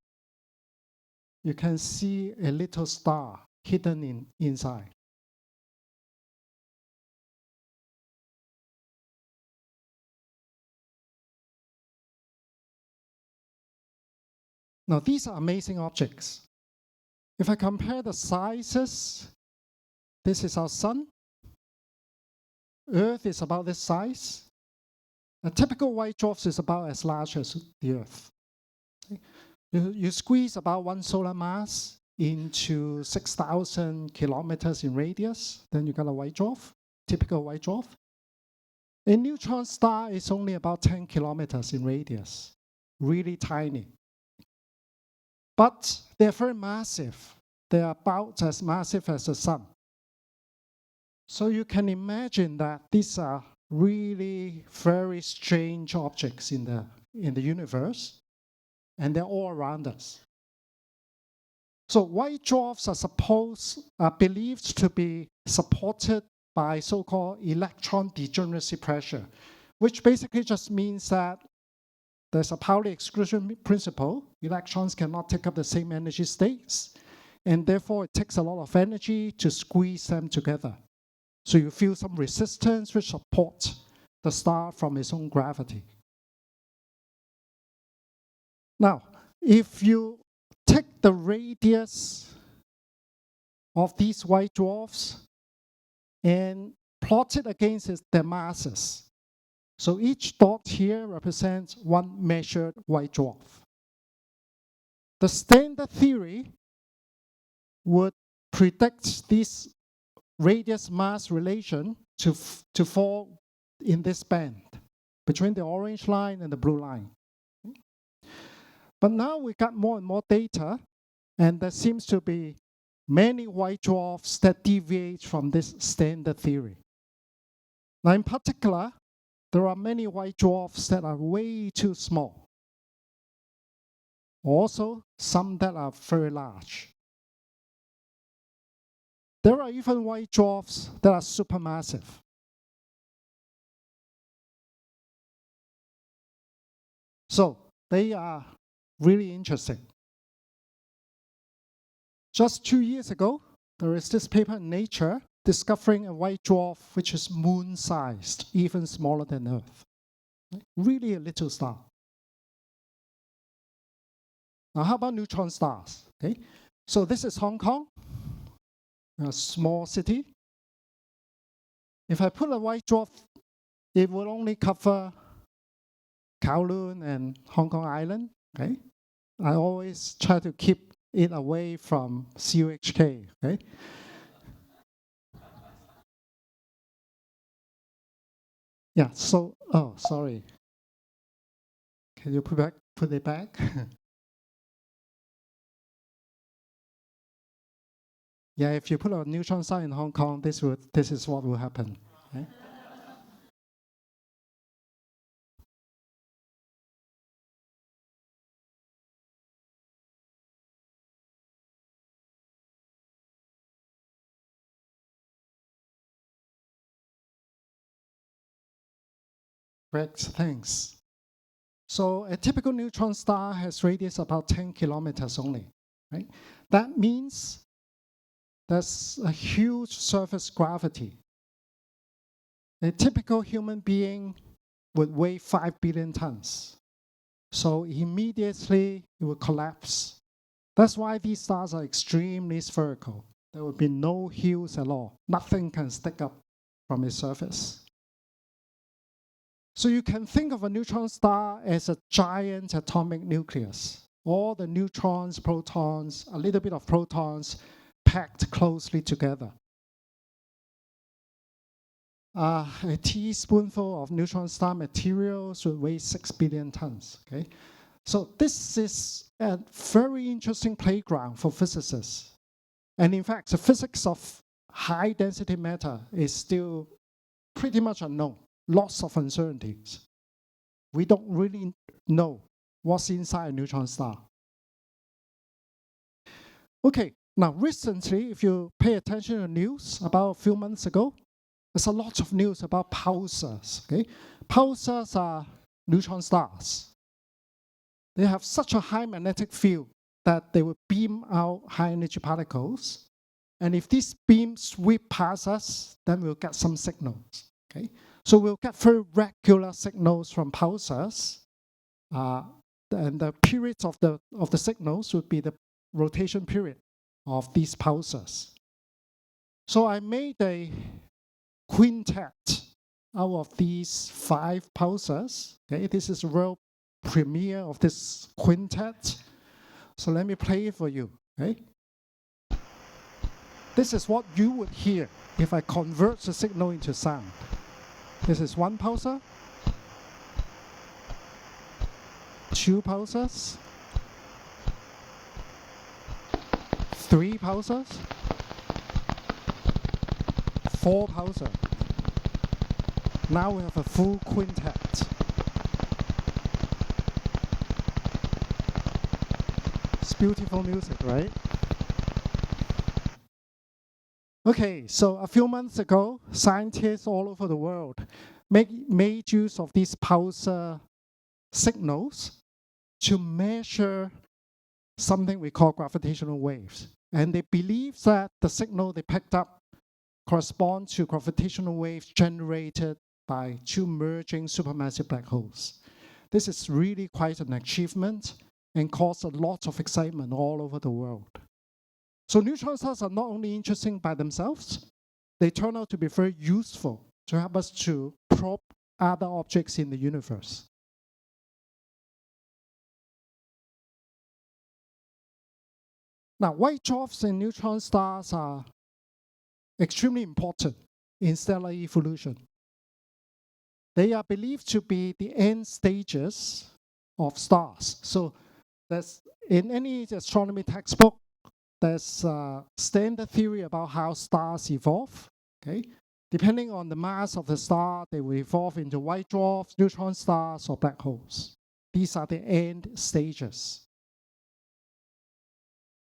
you can see a little star hidden inside. Now, these are amazing objects. If I compare the sizes, this is our sun. Earth is about this size. A typical white dwarf is about as large as the Earth. You squeeze about one solar mass into 6,000 kilometers in radius, then you got a white dwarf, typical white dwarf. A neutron star is only about 10 kilometers in radius, really tiny. But they're very massive. They're about as massive as the sun. So you can imagine that these are really very strange objects in the universe, and they're all around us. So white dwarfs are believed to be supported by so-called electron degeneracy pressure, which basically just means that there's a Pauli exclusion principle. Electrons cannot take up the same energy states, and therefore it takes a lot of energy to squeeze them together. So you feel some resistance which supports the star from its own gravity. Now, if you take the radius of these white dwarfs and plot it against their masses, so each dot here represents one measured white dwarf. The standard theory would predict this radius mass relation to fall in this band between the orange line and the blue line. But now we got more and more data, and there seems to be many white dwarfs that deviate from this standard theory. Now, in particular, there are many white dwarfs that are way too small. Also, some that are very large. There are even white dwarfs that are supermassive. So they are really interesting. Just 2 years ago, there is this paper in Nature discovering a white dwarf which is moon-sized, even smaller than Earth. Really a little star. Now, how about neutron stars? Okay, so this is Hong Kong, a small city. If I put a white dwarf, it will only cover Kowloon and Hong Kong Island. Okay, I always try to keep it away from CUHK. Okay. Yeah. So, oh, sorry. Can you put it back? Yeah, if you put a neutron star in Hong Kong, this is what will happen. Okay? Great, thanks. So a typical neutron star has radius about 10 kilometers only, right? That means there's a huge surface gravity. A typical human being would weigh 5 billion tons. So immediately it will collapse. That's why these stars are extremely spherical. There will be no hues at all. Nothing can stick up from its surface. So you can think of a neutron star as a giant atomic nucleus. All the neutrons, protons, a little bit of protons packed closely together. A teaspoonful of neutron star material should weigh 6 billion tons. Okay? So this is a very interesting playground for physicists. And in fact, the physics of high density matter is still pretty much unknown. Lots of uncertainties. We don't really know what's inside a neutron star. Okay, now recently, if you pay attention to the news about a few months ago, there's a lot of news about pulsars. Okay? Pulsars are neutron stars. They have such a high magnetic field that they will beam out high energy particles. And if these beams sweep past us, then we'll get some signals. Okay? So we'll get very regular signals from pulsars. And the periods of the signals would be the rotation period of these pulsars. So I made a quintet out of these 5 pulsars. Okay? This is a world premiere of this quintet. So let me play it for you. Okay? This is what you would hear if I convert the signal into sound. This is 1 pulsar, 2 pulsars, 3 pulsars, 4 pulsars. Now we have a full quintet. It's beautiful music, right? Okay, so a few months ago, scientists all over the world made use of these pulsar signals to measure something we call gravitational waves. And they believe that the signal they picked up correspond to gravitational waves generated by 2 merging supermassive black holes. This is really quite an achievement and caused a lot of excitement all over the world. So neutron stars are not only interesting by themselves, they turn out to be very useful to help us to probe other objects in the universe. Now, white dwarfs and neutron stars are extremely important in stellar evolution. They are believed to be the end stages of stars. So there's, in any astronomy textbook, there's a standard theory about how stars evolve. Okay? Depending on the mass of the star, they will evolve into white dwarfs, neutron stars, or black holes. These are the end stages.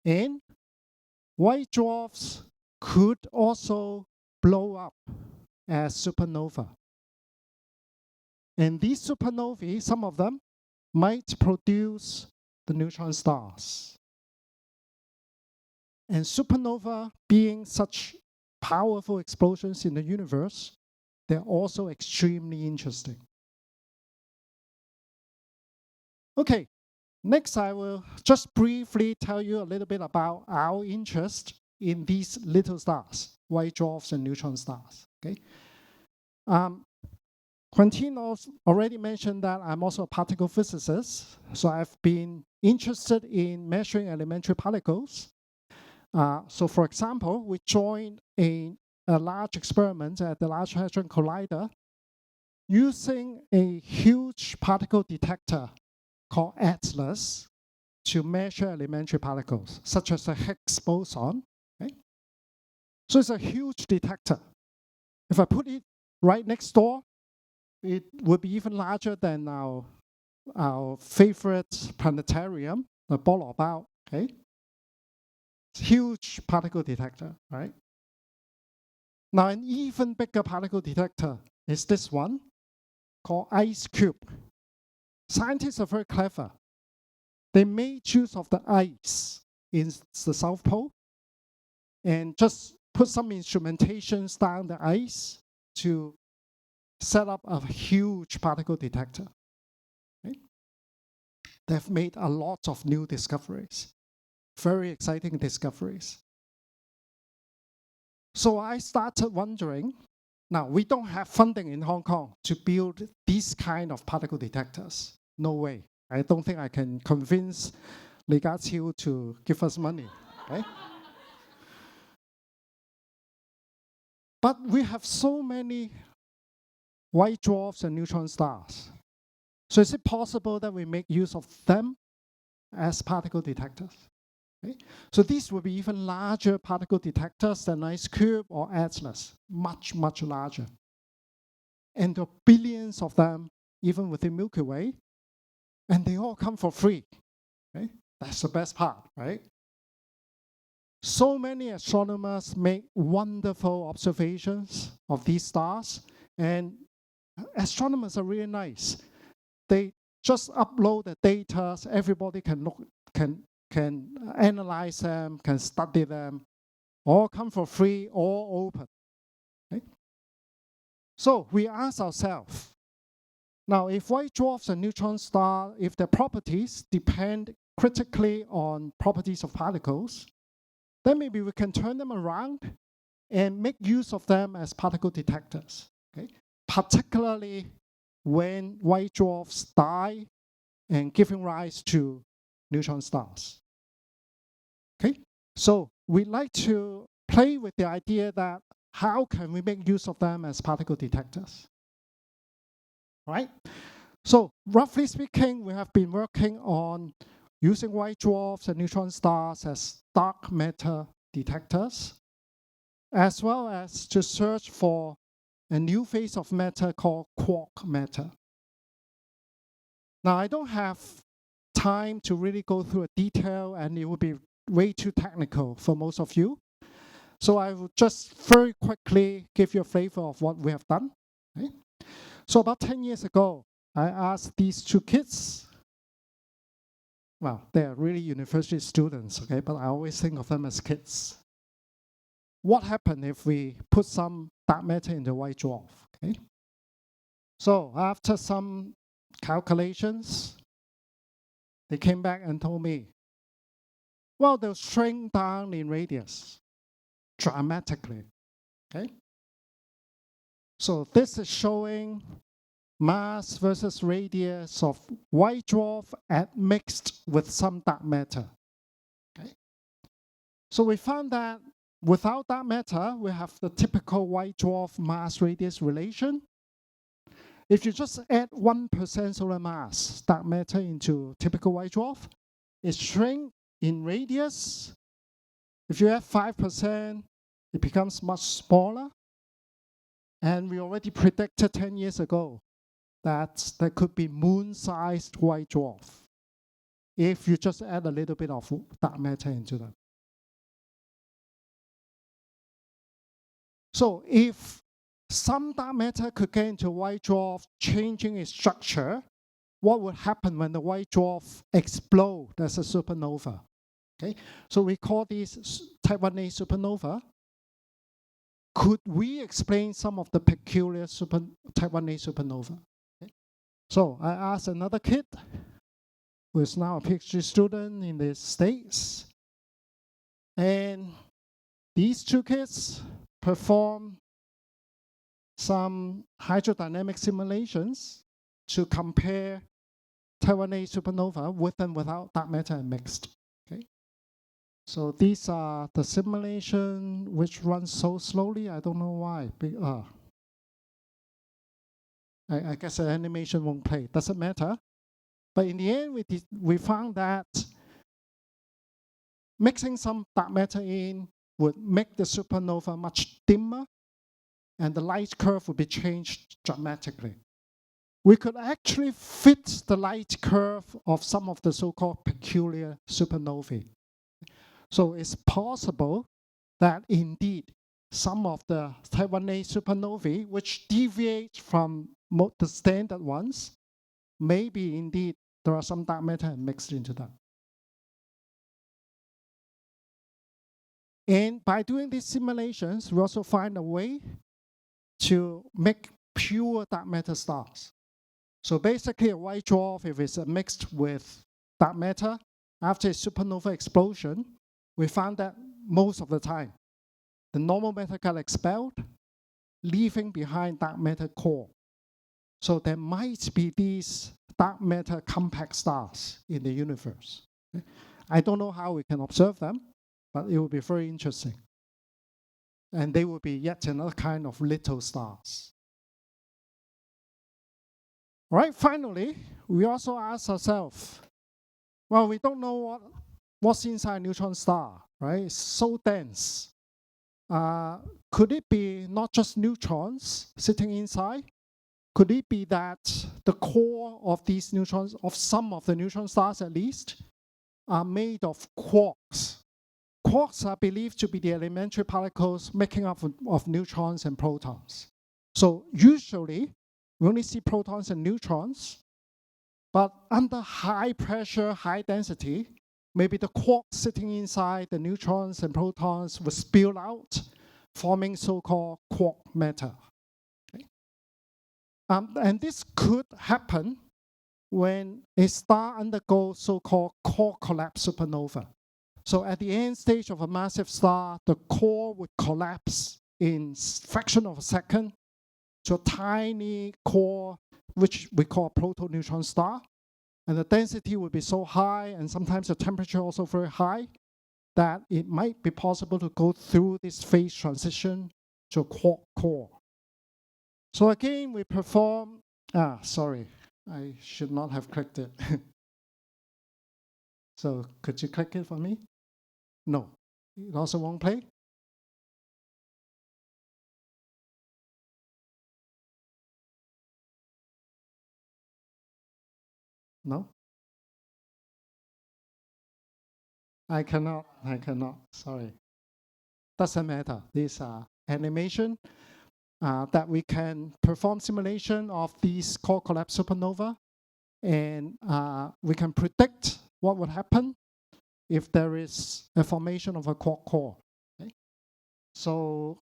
And white dwarfs could also blow up as supernova. And these supernovae, some of them, might produce the neutron stars. And supernova, being such powerful explosions in the universe, they're also extremely interesting. Okay, next I will just briefly tell you a little bit about our interest in these little stars, white dwarfs and neutron stars. Okay. Quentin already mentioned that I'm also a particle physicist, so I've been interested in measuring elementary particles. So for example, we joined a large experiment at the Large Hadron Collider using a huge particle detector called ATLAS to measure elementary particles, such as the Higgs boson. Okay? So it's a huge detector. If I put it right next door, it would be even larger than our favorite planetarium, the ball about. Okay? Huge particle detector, right? Now, an even bigger particle detector is this one called Ice Cube. Scientists are very clever. They made use of the ice in the South Pole and just put some instrumentations down the ice to set up a huge particle detector. Okay? They've made a lot of new discoveries. Very exciting discoveries. So I started wondering, Now, we don't have funding in Hong Kong to build these kind of particle detectors. No way. I don't think I can convince Li Ka-chiu to give us money. Okay? But we have so many white dwarfs and neutron stars. So is it possible that we make use of them as particle detectors? Okay? So these will be even larger particle detectors than Ice Cube or Atlas, much, much larger. And there are billions of them, even within Milky Way, and they all come for free. Okay? That's the best part, right? So many astronomers make wonderful observations of these stars, and astronomers are really nice. They just upload the data, so everybody can look, can analyze them, can study them, all come for free, all open. Okay? So we ask ourselves, now if white dwarfs and neutron stars, if their properties depend critically on properties of particles, then maybe we can turn them around and make use of them as particle detectors, okay? Particularly when white dwarfs die and giving rise to neutron stars. Okay, so we like to play with the idea that how can we make use of them as particle detectors, right? So roughly speaking, we have been working on using white dwarfs and neutron stars as dark matter detectors, as well as to search for a new phase of matter called quark matter. Now, I don't have time to really go through a detail, and it would be way too technical for most of you. So I will just very quickly give you a flavor of what we have done. Okay? So about 10 years ago, I asked these two kids, well, they're really university students, okay, but I always think of them as kids. What happened if we put some dark matter in the white dwarf, okay? So after some calculations, they came back and told me, well, they'll shrink down in radius dramatically, okay? So this is showing mass versus radius of white dwarf mixed with some dark matter, okay? So we found that without dark matter, we have the typical white dwarf mass radius relation. If you just add 1% solar mass, dark matter, into typical white dwarf, it shrinks in radius. If you add 5%, it becomes much smaller. And we already predicted 10 years ago that there could be moon-sized white dwarf if you just add a little bit of dark matter into them. So if some dark matter could get into white dwarf, changing its structure, what would happen when the white dwarf explodes as a supernova? Okay, so we call this type 1a supernova. Could we explain some of the peculiar type 1a supernova? Okay. So I asked another kid, who is now a PhD student in the States, and these two kids perform some hydrodynamic simulations to compare type 1a supernova with and without dark matter mixed. Okay. So these are the simulation which runs so slowly. I don't know why. I guess the animation won't play. Doesn't matter. But in the end, we found that mixing some dark matter in would make the supernova much dimmer, and the light curve would be changed dramatically. We could actually fit the light curve of some of the so-called peculiar supernovae. So it's possible that indeed some of the type 1a supernovae, which deviate from the standard ones, maybe indeed there are some dark matter mixed into them. And by doing these simulations, we also find a way to make pure dark matter stars. So basically a white dwarf, if it's mixed with dark matter, after a supernova explosion, we found that most of the time, the normal matter got expelled, leaving behind dark matter core. So there might be these dark matter compact stars in the universe. I don't know how we can observe them, but it will be very interesting. And they will be yet another kind of little stars. All right, finally, we also ask ourselves, well, we don't know what's inside a neutron star, right? It's so dense. Could it be not just neutrons sitting inside? Could it be that the core of these neutrons, of some of the neutron stars at least, are made of quarks? Quarks are believed to be the elementary particles making up of neutrons and protons. So usually, we only see protons and neutrons, but under high pressure, high density, maybe the quarks sitting inside the neutrons and protons will spill out, forming so-called quark matter. Okay. And this could happen when a star undergoes so-called core collapse supernova. So at the end stage of a massive star, the core would collapse in fraction of a second to a tiny core, which we call a proto-neutron star. And the density would be so high, and sometimes the temperature also very high, that it might be possible to go through this phase transition to a quark core. So again, we perform, sorry, I should not have clicked it. So could you click it for me? No, it also won't play? No? I cannot, sorry. Doesn't matter. These are animation that we can perform simulation of these core collapse supernova, and we can predict what would happen if there is a formation of a quark core. Okay? So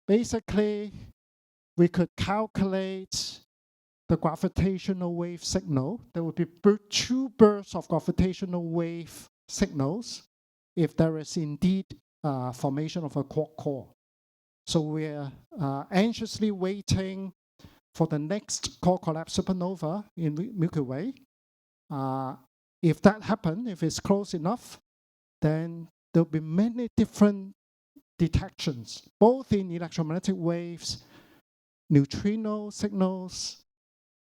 basically, we could calculate the gravitational wave signal. There would be two bursts of gravitational wave signals if there is indeed formation of a quark core. So we're anxiously waiting for the next core collapse supernova in Milky Way. If that happens, if it's close enough, then there'll be many different detections, both in electromagnetic waves, neutrino signals,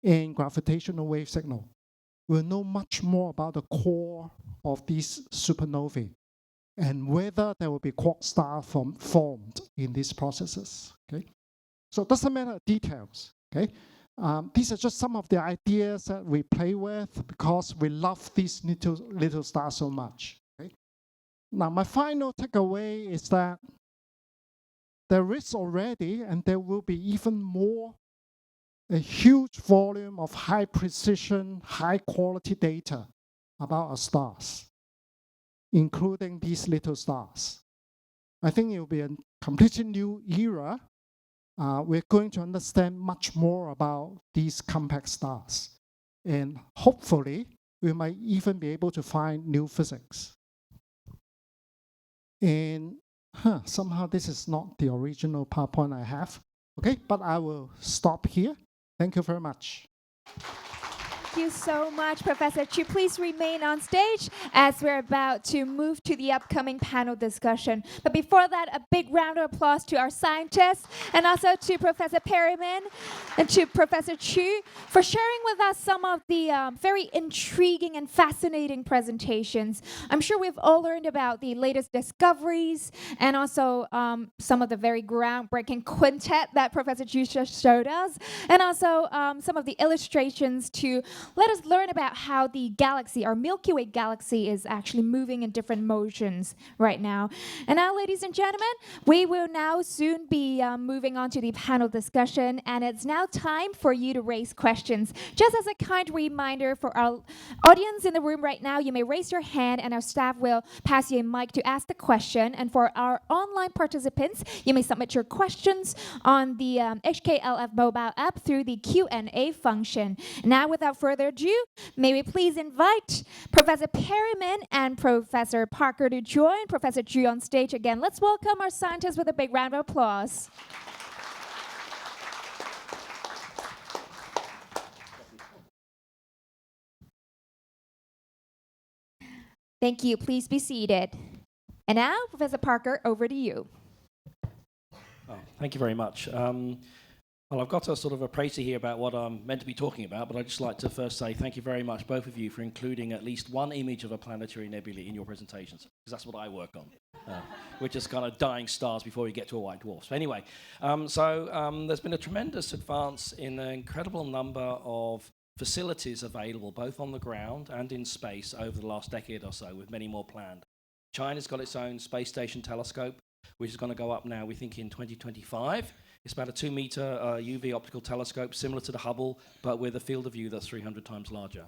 and gravitational wave signal. We'll know much more about the core of these supernovae and whether there will be quark stars formed in these processes. Okay, so it doesn't matter details. Okay, these are just some of the ideas that we play with because we love these little stars so much. Okay, now my final takeaway is that there is already, and there will be even more, a huge volume of high precision, high quality data about our stars, including these little stars. I think it will be a completely new era. We're going to understand much more about these compact stars. And hopefully, we might even be able to find new physics. And somehow this is not the original PowerPoint I have. Okay, but I will stop here. Thank you very much. Thank you so much, Professor Chu. Please remain on stage as we're about to move to the upcoming panel discussion. But before that, a big round of applause to our scientists and also to Professor Perryman and to Professor Chu for sharing with us some of the very intriguing and fascinating presentations. I'm sure we've all learned about the latest discoveries and also some of the very groundbreaking quintet that Professor Chu just showed us, and also some of the illustrations to let us learn about how the galaxy, our Milky Way galaxy, is actually moving in different motions right now. And now, ladies and gentlemen, we will now soon be moving on to the panel discussion, and it's now time for you to raise questions. Just as a kind reminder for our audience in the room right now, you may raise your hand and our staff will pass you a mic to ask the question. And for our online participants, you may submit your questions on the HKLF mobile app through the Q&A function. Now, without further ado, may we please invite Professor Perryman and Professor Parker to join Professor Chu on stage again. Let's welcome our scientists with a big round of applause. Thank you. Please be seated. And now, Professor Parker, over to you. Oh, thank you very much. Well, I've got a sort of a précis here about what I'm meant to be talking about, but I'd just like to first say thank you very much, both of you, for including at least one image of a planetary nebula in your presentations, because that's what I work on, which is kind of dying stars before we get to a white dwarf. So anyway, there's been a tremendous advance in an incredible number of facilities available, both on the ground and in space, over the last decade or so, with many more planned. China's got its own space station telescope, which is going to go up now, we think, in 2025. It's about a 2-meter UV optical telescope, similar to the Hubble, but with a field of view that's 300 times larger.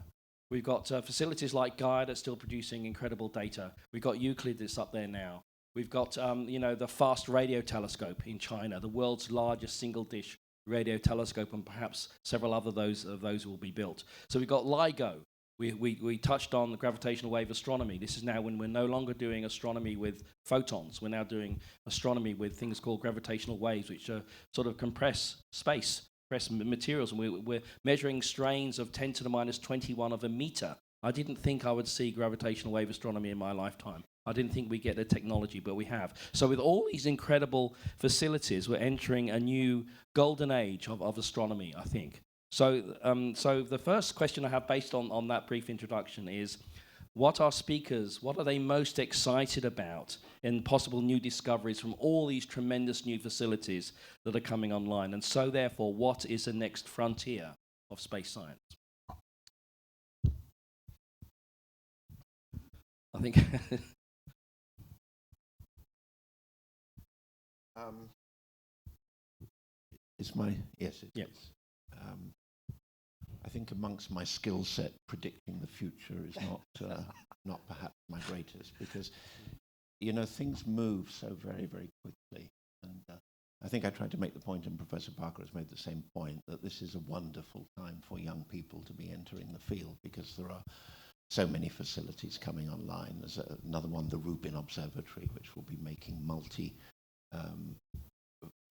We've got facilities like Gaia that's still producing incredible data. We've got Euclid that's up there now. We've got, the Fast Radio Telescope in China, the world's largest single-dish radio telescope, and perhaps several other of those will be built. So we've got LIGO. We touched on the gravitational wave astronomy. This is now when we're no longer doing astronomy with photons. We're now doing astronomy with things called gravitational waves, which sort of compress space, compress materials. And we're measuring strains of 10 to the minus 21 of a meter. I didn't think I would see gravitational wave astronomy in my lifetime. I didn't think we'd get the technology, but we have. So with all these incredible facilities, we're entering a new golden age of astronomy, I think. So the first question I have based on that brief introduction is, what are they most excited about in possible new discoveries from all these tremendous new facilities that are coming online? And so therefore, what is the next frontier of space science? I think... Yes, it is. I think amongst my skill set, predicting the future is not perhaps my greatest, because things move so very, very quickly. And I think I tried to make the point, and Professor Parker has made the same point, that this is a wonderful time for young people to be entering the field, because there are so many facilities coming online. There's another one, the Rubin Observatory, which will be making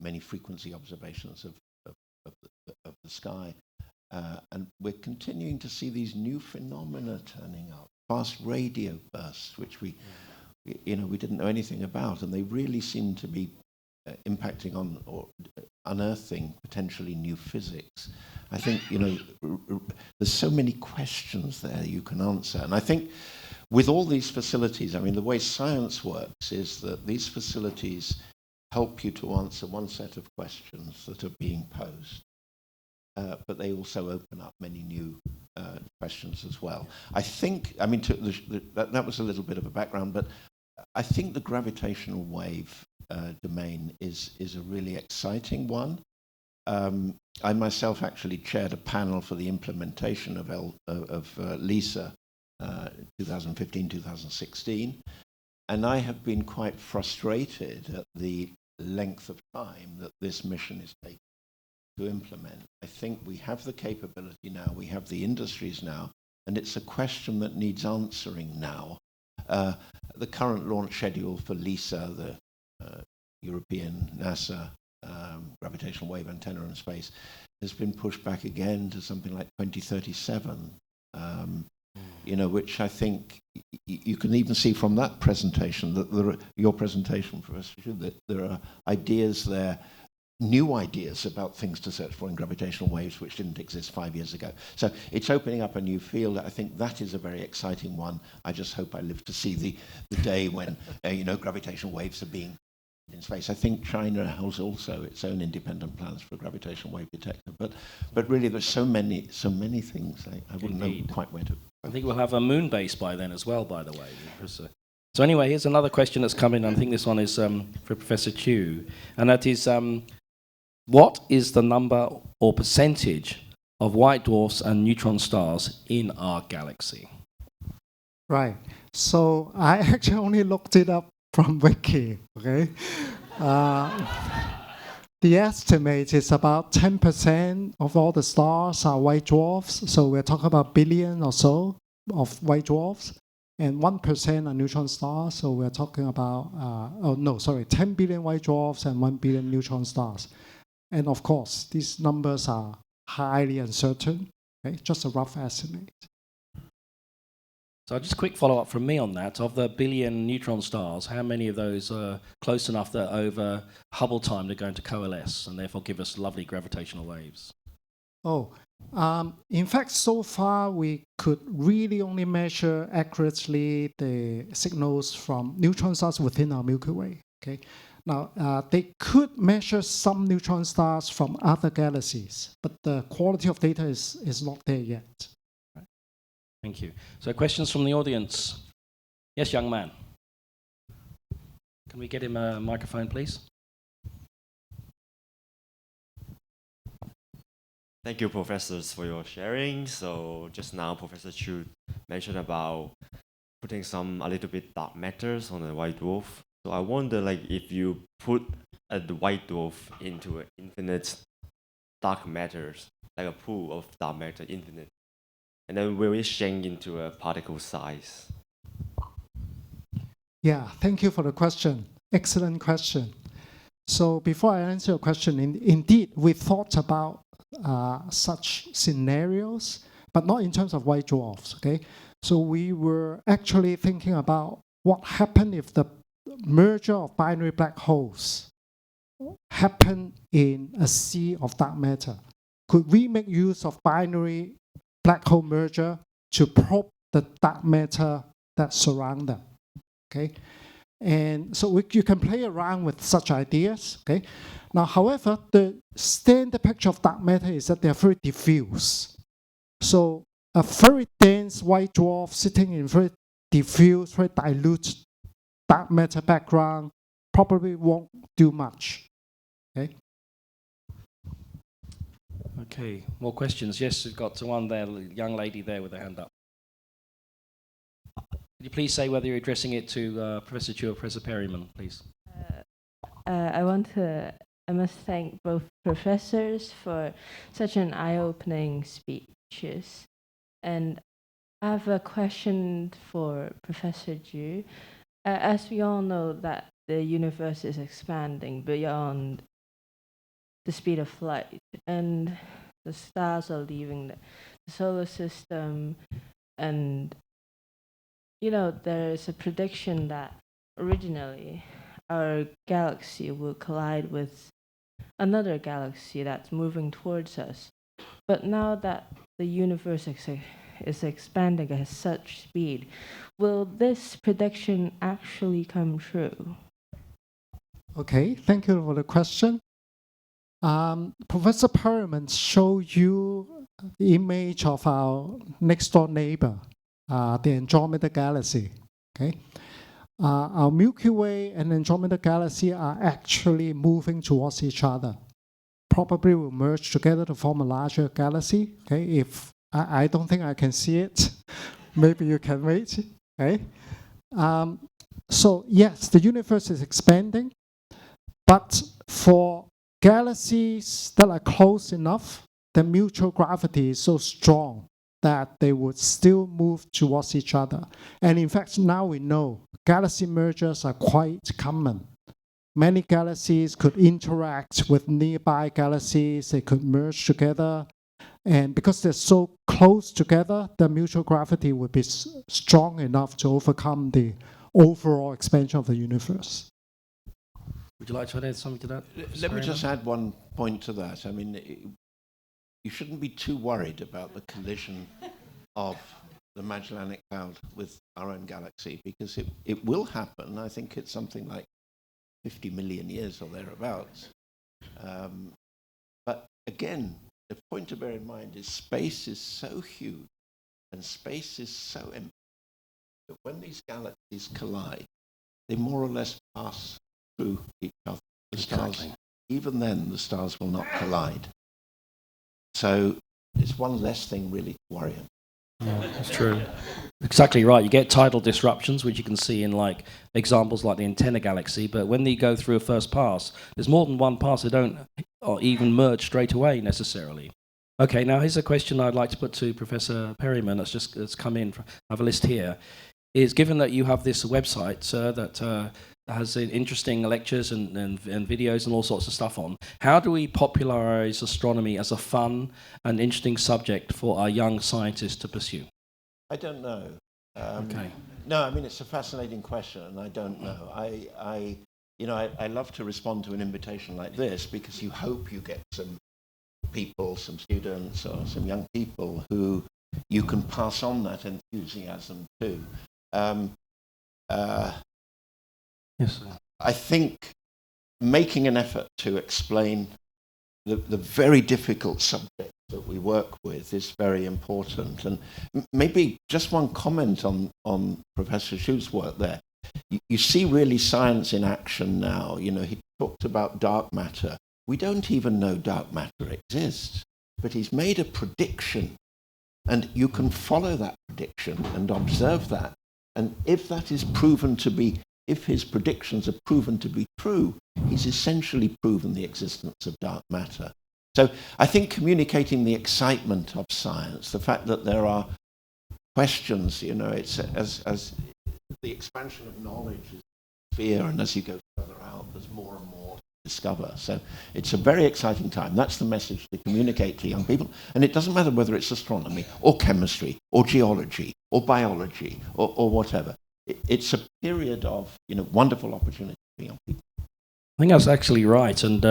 many frequency observations of the sky. And we're continuing to see these new phenomena turning up, fast radio bursts, which we didn't know anything about, and they really seem to be impacting on or unearthing potentially new physics. I think there's so many questions there you can answer, and I think with all these facilities, the way science works is that these facilities help you to answer one set of questions that are being posed. But they also open up many new questions as well. I think, that was a little bit of a background, but I think the gravitational wave domain is a really exciting one. I myself actually chaired a panel for the implementation of LISA 2015-2016, and I have been quite frustrated at the length of time that this mission is taking to implement. I think we have the capability now, we have the industries now, and it's a question that needs answering now. The current launch schedule for LISA, the European NASA gravitational wave antenna in space, has been pushed back again to something like 2037, which I think you can even see from that presentation, that your presentation, Professor Xu, that there are ideas there, new ideas about things to search for in gravitational waves which didn't exist 5 years ago. So it's opening up a new field. I think that is a very exciting one. I just hope I live to see the day when gravitational waves are being in space. I think China has also its own independent plans for a gravitational wave detector. But really there's so many things I wouldn't know quite where to. I think we'll have a moon base by then as well, by the way. So anyway, here's another question that's come in. I think this one is for Professor Chu, and that is, what is the number or percentage of white dwarfs and neutron stars in our galaxy? Right. So I actually only looked it up from Wiki, okay? The estimate is about 10% of all the stars are white dwarfs. So we're talking about billion or so of white dwarfs. And 1% are neutron stars. So we're talking about, 10 billion white dwarfs and 1 billion neutron stars. And of course, these numbers are highly uncertain, okay? Just a rough estimate. So just a quick follow-up from me on that. Of the billion neutron stars, how many of those are close enough that over Hubble time they're going to coalesce and therefore give us lovely gravitational waves? In fact, so far we could really only measure accurately the signals from neutron stars within our Milky Way. Okay. Now, they could measure some neutron stars from other galaxies, but the quality of data is not there yet. Thank you. So questions from the audience? Yes, young man. Can we get him a microphone, please? Thank you, professors, for your sharing. So just now, Professor Chu mentioned about putting a little bit dark matters on the white dwarf. So I wonder, like, if you put the white dwarf into an infinite dark matters, like a pool of dark matter, infinite, and then will it shrink into a particle size? Yeah, thank you for the question. Excellent question. So before I answer your question, indeed, we thought about such scenarios, but not in terms of white dwarfs, okay? So we were actually thinking about what happened if the merger of binary black holes happened in a sea of dark matter. Could we make use of binary black hole merger to probe the dark matter that surround them? Okay, and so you can play around with such ideas. Okay, now, however, the standard picture of dark matter is that they are very diffuse. So a very dense white dwarf sitting in very diffuse, very dilute dark matter background probably won't do much. Okay. Okay, more questions? Yes, we've got one there, young lady there with her hand up. Could you please say whether you're addressing it to Professor Chu or Professor Perryman, please? I must thank both professors for such an eye-opening speeches. And I have a question for Professor Ju. As we all know that the universe is expanding beyond the speed of light, and the stars are leaving the solar system, and there is a prediction that originally our galaxy will collide with another galaxy that's moving towards us. But now that the universe is expanding at such speed, will this prediction actually come true? Okay, thank you for the question. Professor Perriman showed you the image of our next door neighbor, the Andromeda Galaxy. Okay, our Milky Way and Andromeda Galaxy are actually moving towards each other. Probably will merge together to form a larger galaxy. Okay, if I don't think I can see it, maybe you can wait. Okay, so yes, the universe is expanding, but for galaxies that are close enough, the mutual gravity is so strong that they would still move towards each other. And in fact, now we know galaxy mergers are quite common. Many galaxies could interact with nearby galaxies, they could merge together. And because they're so close together, the mutual gravity would be strong enough to overcome the overall expansion of the universe. Would you like to add something to that? Let me just add one point to that. I mean, you shouldn't be too worried about the collision of the Magellanic Cloud with our own galaxy, because it will happen. I think it's something like 50 million years or thereabouts. But again, the point to bear in mind is space is so huge and space is so empty that when these galaxies collide, they more or less pass through each other. The stars, even then, the stars will not collide. So it's one less thing really to worry about. Yeah, that's true. Exactly right. You get tidal disruptions, which you can see in like examples like the antenna galaxy. But when they go through a first pass, there's more than one pass. They don't even merge straight away necessarily. Okay, now here's a question I'd like to put to Professor Perryman. That's come in. I have a list here. Is given that you have this website, sir, that has interesting lectures and videos and all sorts of stuff on, how do we popularize astronomy as a fun and interesting subject for our young scientists to pursue? I don't know. Okay. No, I mean, it's a fascinating question, and I don't know. I love to respond to an invitation like this because you hope you get some people, some students, or some young people who you can pass on that enthusiasm to. Yes. I think making an effort to explain the very difficult subject that we work with is very important. And maybe just one comment on Professor Xu's work there. You see really science in action now. You know, he talked about dark matter. We don't even know dark matter exists, but he's made a prediction, and you can follow that prediction and observe that. And if that is proven to be, if his predictions are proven to be true, he's essentially proven the existence of dark matter. So I think communicating the excitement of science, the fact that there are questions, you know, it's as the expansion of knowledge is sphere, and as you go further out, there's more and more to discover. So it's a very exciting time. That's the message to communicate to young people. And it doesn't matter whether it's astronomy or chemistry or geology or biology or whatever. It's a period of, you know, wonderful opportunity for young people. I think that's actually right. And,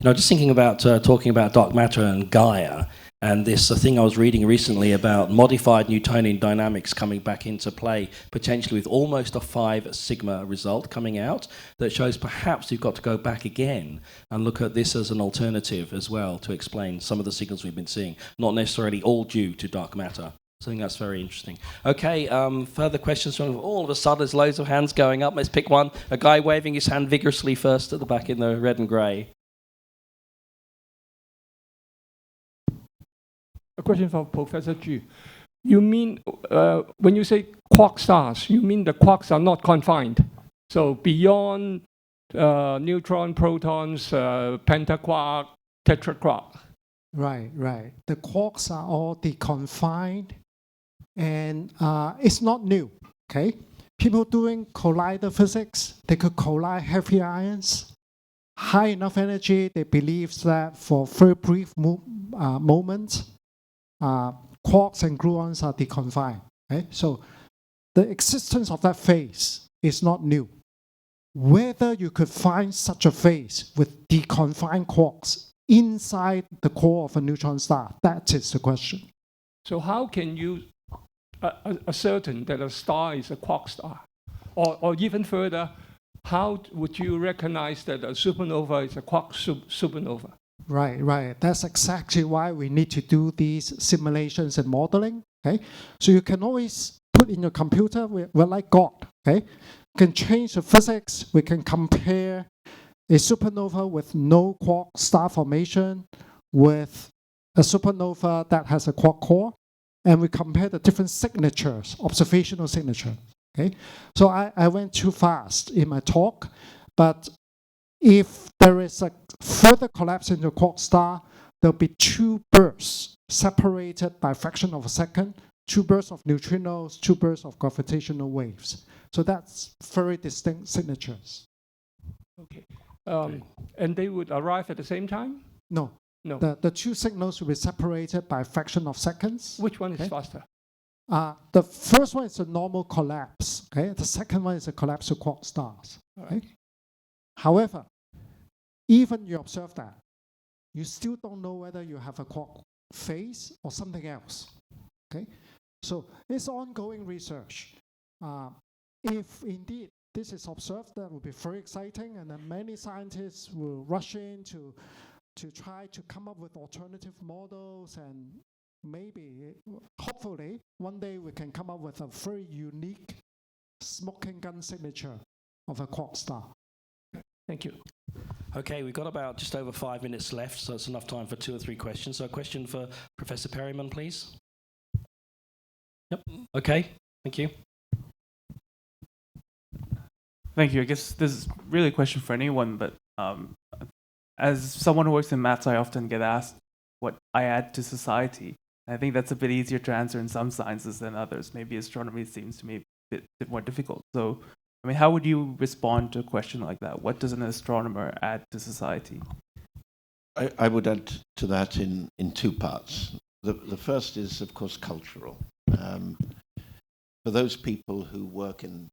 just thinking about talking about dark matter and Gaia, and this thing I was reading recently about modified Newtonian dynamics coming back into play, potentially with almost a 5 sigma result coming out, that shows perhaps you've got to go back again and look at this as an alternative as well to explain some of the signals we've been seeing, not necessarily all due to dark matter. So I think that's very interesting. Okay, further questions from all of a sudden, there's loads of hands going up. Let's pick one. A guy waving his hand vigorously first at the back in the red and grey. A question for Professor Ju. You mean, when you say quark stars, you mean the quarks are not confined? So beyond neutron, protons, pentaquark, tetraquark? Right. The quarks are all deconfined, and it's not new, okay? People doing collider physics, they could collide heavy ions. High enough energy, they believe that for very brief moments, quarks and gluons are deconfined. Okay? So the existence of that phase is not new. Whether you could find such a phase with deconfined quarks inside the core of a neutron star, that is the question. So how can you ascertain that a star is a quark star? Or even further, how would you recognize that a supernova is a quark supernova? Right. That's exactly why we need to do these simulations and modeling. Okay, so you can always put in your computer. We're like God. Okay, you can change the physics. We can compare a supernova with no quark star formation with a supernova that has a quark core, and we compare the different signatures, observational signature. Okay, so I went too fast in my talk, but if there is a further collapse in the quark star, there'll be 2 bursts separated by a fraction of a second, 2 bursts of neutrinos, 2 bursts of gravitational waves. So that's very distinct signatures. Okay. And they would arrive at the same time? No. The 2 signals will be separated by a fraction of seconds. Which one is faster? The first one is a normal collapse. Okay. The second one is a collapse of quark stars. Okay. However, even you observe that, you still don't know whether you have a quark phase or something else. Okay, so it's ongoing research. If indeed this is observed, that will be very exciting, and then many scientists will rush in to try to come up with alternative models, and maybe, hopefully, one day we can come up with a very unique smoking gun signature of a quark star. Thank you. Okay, we've got about just over 5 minutes left, so it's enough time for 2 or 3 questions. So a question for Professor Perryman, please. Yep. Okay, thank you. Thank you. I guess this is really a question for anyone, but as someone who works in maths, I often get asked what I add to society. I think that's a bit easier to answer in some sciences than others. Maybe astronomy seems to me a bit more difficult. So, I mean, how would you respond to a question like that? What does an astronomer add to society? I would add to that in 2 parts. The first is, of course, cultural. for those people who work in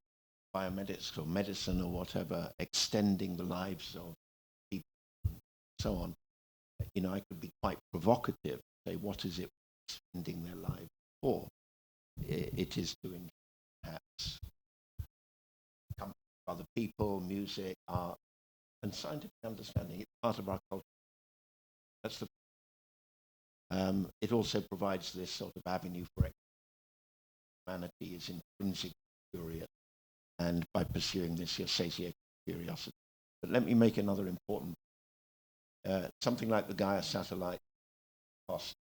biomedics or medicine or whatever, extending the lives of people and so on, I could be quite provocative, say, what is it spending their lives for? It is to enjoy perhaps company of other people, music, art, and scientific understanding. It's part of our culture. That's the. It also provides this sort of avenue for humanity is intrinsically curious, and by pursuing this, you're satiating curiosity. But let me make another important. Something like the Gaia satellite cost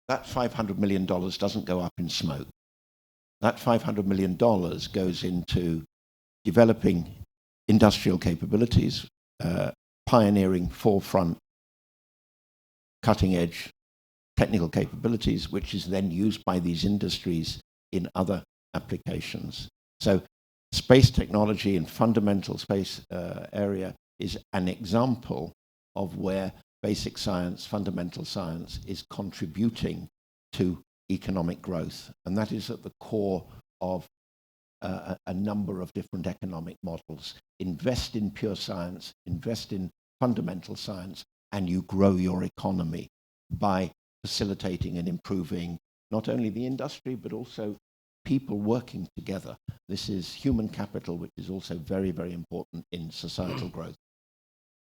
that $500 million doesn't go up in smoke. That $500 million goes into developing industrial capabilities, pioneering forefront, cutting-edge technical capabilities, which is then used by these industries in other applications. So space technology and fundamental space area is an example of where basic science, fundamental science, is contributing to economic growth. And that is at the core of a number of different economic models. Invest in pure science, invest in fundamental science, and you grow your economy by facilitating and improving not only the industry, but also people working together. This is human capital, which is also very, very important in societal growth.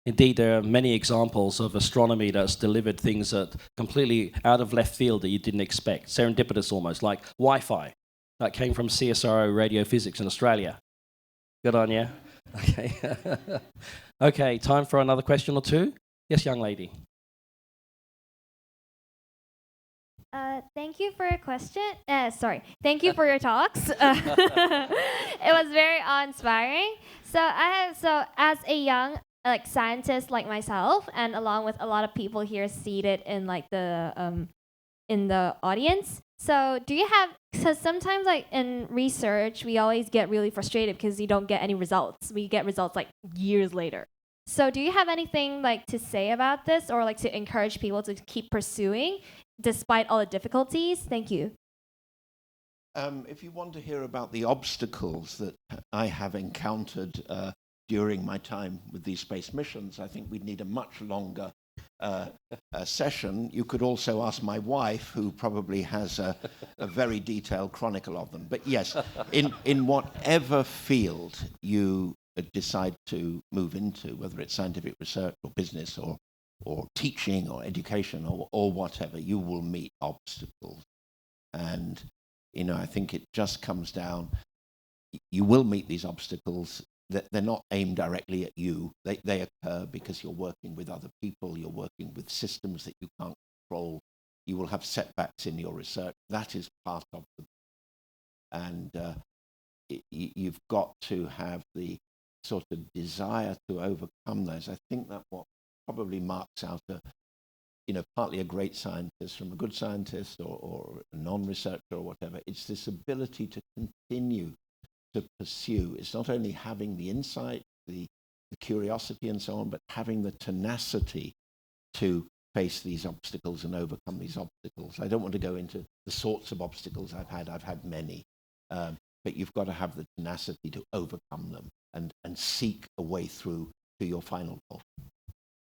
Indeed, there are many examples of astronomy that's delivered things that completely out of left field that you didn't expect, serendipitous almost, like Wi-Fi that came from CSIRO Radio Physics in Australia. Good on you. Okay. Okay, time for another question or two. Yes, young lady. Thank you for your question. Thank you for your talks. It was very awe-inspiring. So as a young scientist like myself, and along with a lot of people here seated in the audience. So do you have? So sometimes in research, we always get really frustrated because you don't get any results. We get results years later. So do you have anything to say about this, or to encourage people to keep pursuing despite all the difficulties? Thank you. If you want to hear about the obstacles that I have encountered during my time with these space missions, I think we'd need a much longer session. You could also ask my wife, who probably has a very detailed chronicle of them. But yes, in whatever field you decide to move into, whether it's scientific research or business or teaching or education or whatever, you will meet obstacles. And, I think it just comes down, you will meet these obstacles. They're not aimed directly at you. They occur because you're working with other people, you're working with systems that you can't control. You will have setbacks in your research. That is part of the. And you've got to have the sort of desire to overcome those. I think that what probably marks out partly a great scientist from a good scientist or a non-researcher or whatever. It's this ability to continue to pursue. It's not only having the insight, the curiosity and so on, but having the tenacity to face these obstacles and overcome these obstacles. I don't want to go into the sorts of obstacles I've had. I've had many. But you've got to have the tenacity to overcome them and seek a way through to your final goal.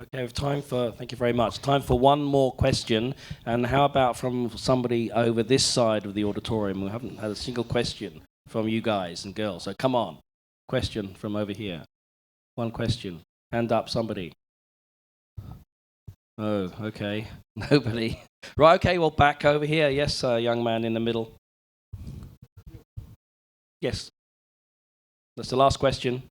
Okay, we have time for, thank you very much. Time for one more question. And how about from somebody over this side of the auditorium? We haven't had a single question from you guys and girls. So come on, question from over here. One question. Hand up, somebody. Oh, okay. Nobody. Right, okay, well, back over here. Yes, young man in the middle. Yes. That's the last question.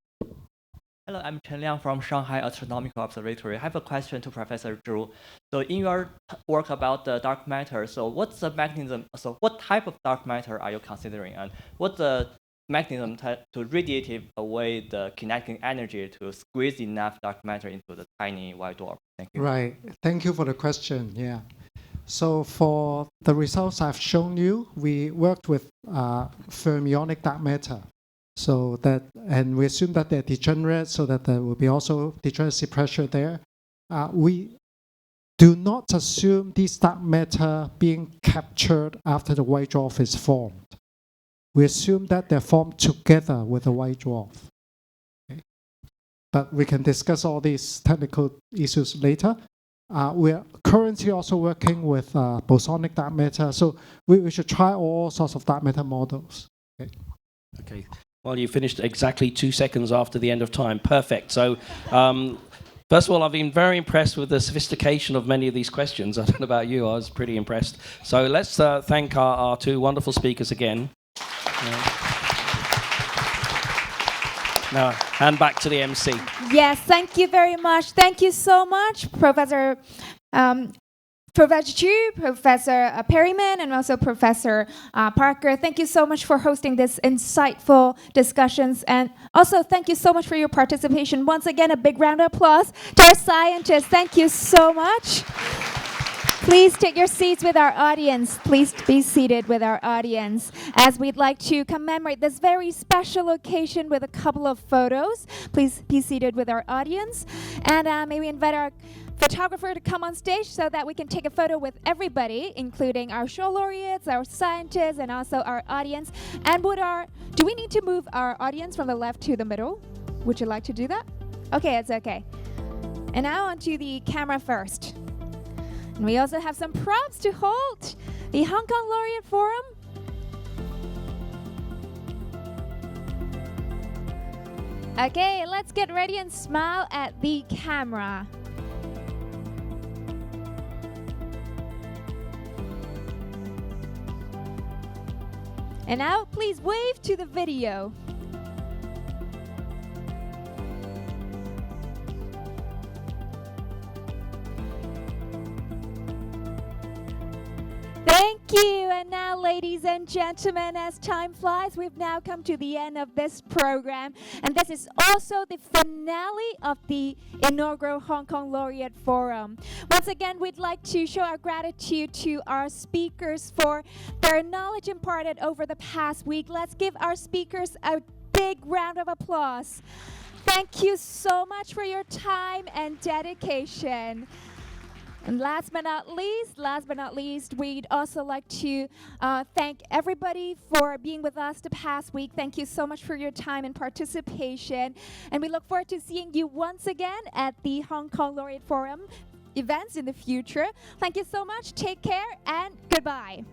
Hello, I'm Chen Liang from Shanghai Astronomical Observatory. I have a question to Professor Zhu. So in your work about the dark matter, so what's the mechanism, so what type of dark matter are you considering? And what's the mechanism to radiate away the kinetic energy to squeeze enough dark matter into the tiny white dwarf? Thank you. Right. Thank you for the question. Yeah. So for the results I've shown you, we worked with fermionic dark matter. So that, and we assume that they're degenerate, so that there will be also degeneracy pressure there. To do not assume this dark matter being captured after the white dwarf is formed. We assume that they're formed together with the white dwarf. Okay. But we can discuss all these technical issues later. We are currently also working with bosonic dark matter, so we should try all sorts of dark matter models. Okay. Okay. Well, you finished exactly 2 seconds after the end of time. Perfect. So, first of all, I've been very impressed with the sophistication of many of these questions. I don't know about you, I was pretty impressed. So let's thank our two wonderful speakers again. Now, hand back to the MC. Yes, thank you very much. Thank you so much, Professor Chu, Professor Perryman, and also Professor Parker. Thank you so much for hosting this insightful discussions. And also, thank you so much for your participation. Once again, a big round of applause to our scientists. Thank you so much. Please take your seats with our audience. Please be seated with our audience as we'd like to commemorate this very special occasion with a couple of photos. Please be seated with our audience. And may we invite our photographer to come on stage so that we can take a photo with everybody, including our show laureates, our scientists, and also our audience. And do we need to move our audience from the left to the middle? Would you like to do that? Okay, it's okay. And now onto the camera first. And we also have some props to hold. The Hong Kong Laureate Forum. Okay, let's get ready and smile at the camera. And now, please wave to the video. Thank you. And now, ladies and gentlemen, as time flies, we've now come to the end of this program. And this is also the finale of the inaugural Hong Kong Laureate Forum. Once again, we'd like to show our gratitude to our speakers for their knowledge imparted over the past week. Let's give our speakers a big round of applause. Thank you so much for your time and dedication. And last but not least, we'd also like to thank everybody for being with us the past week. Thank you so much for your time and participation. And we look forward to seeing you once again at the Hong Kong Laureate Forum events in the future. Thank you so much. Take care and goodbye.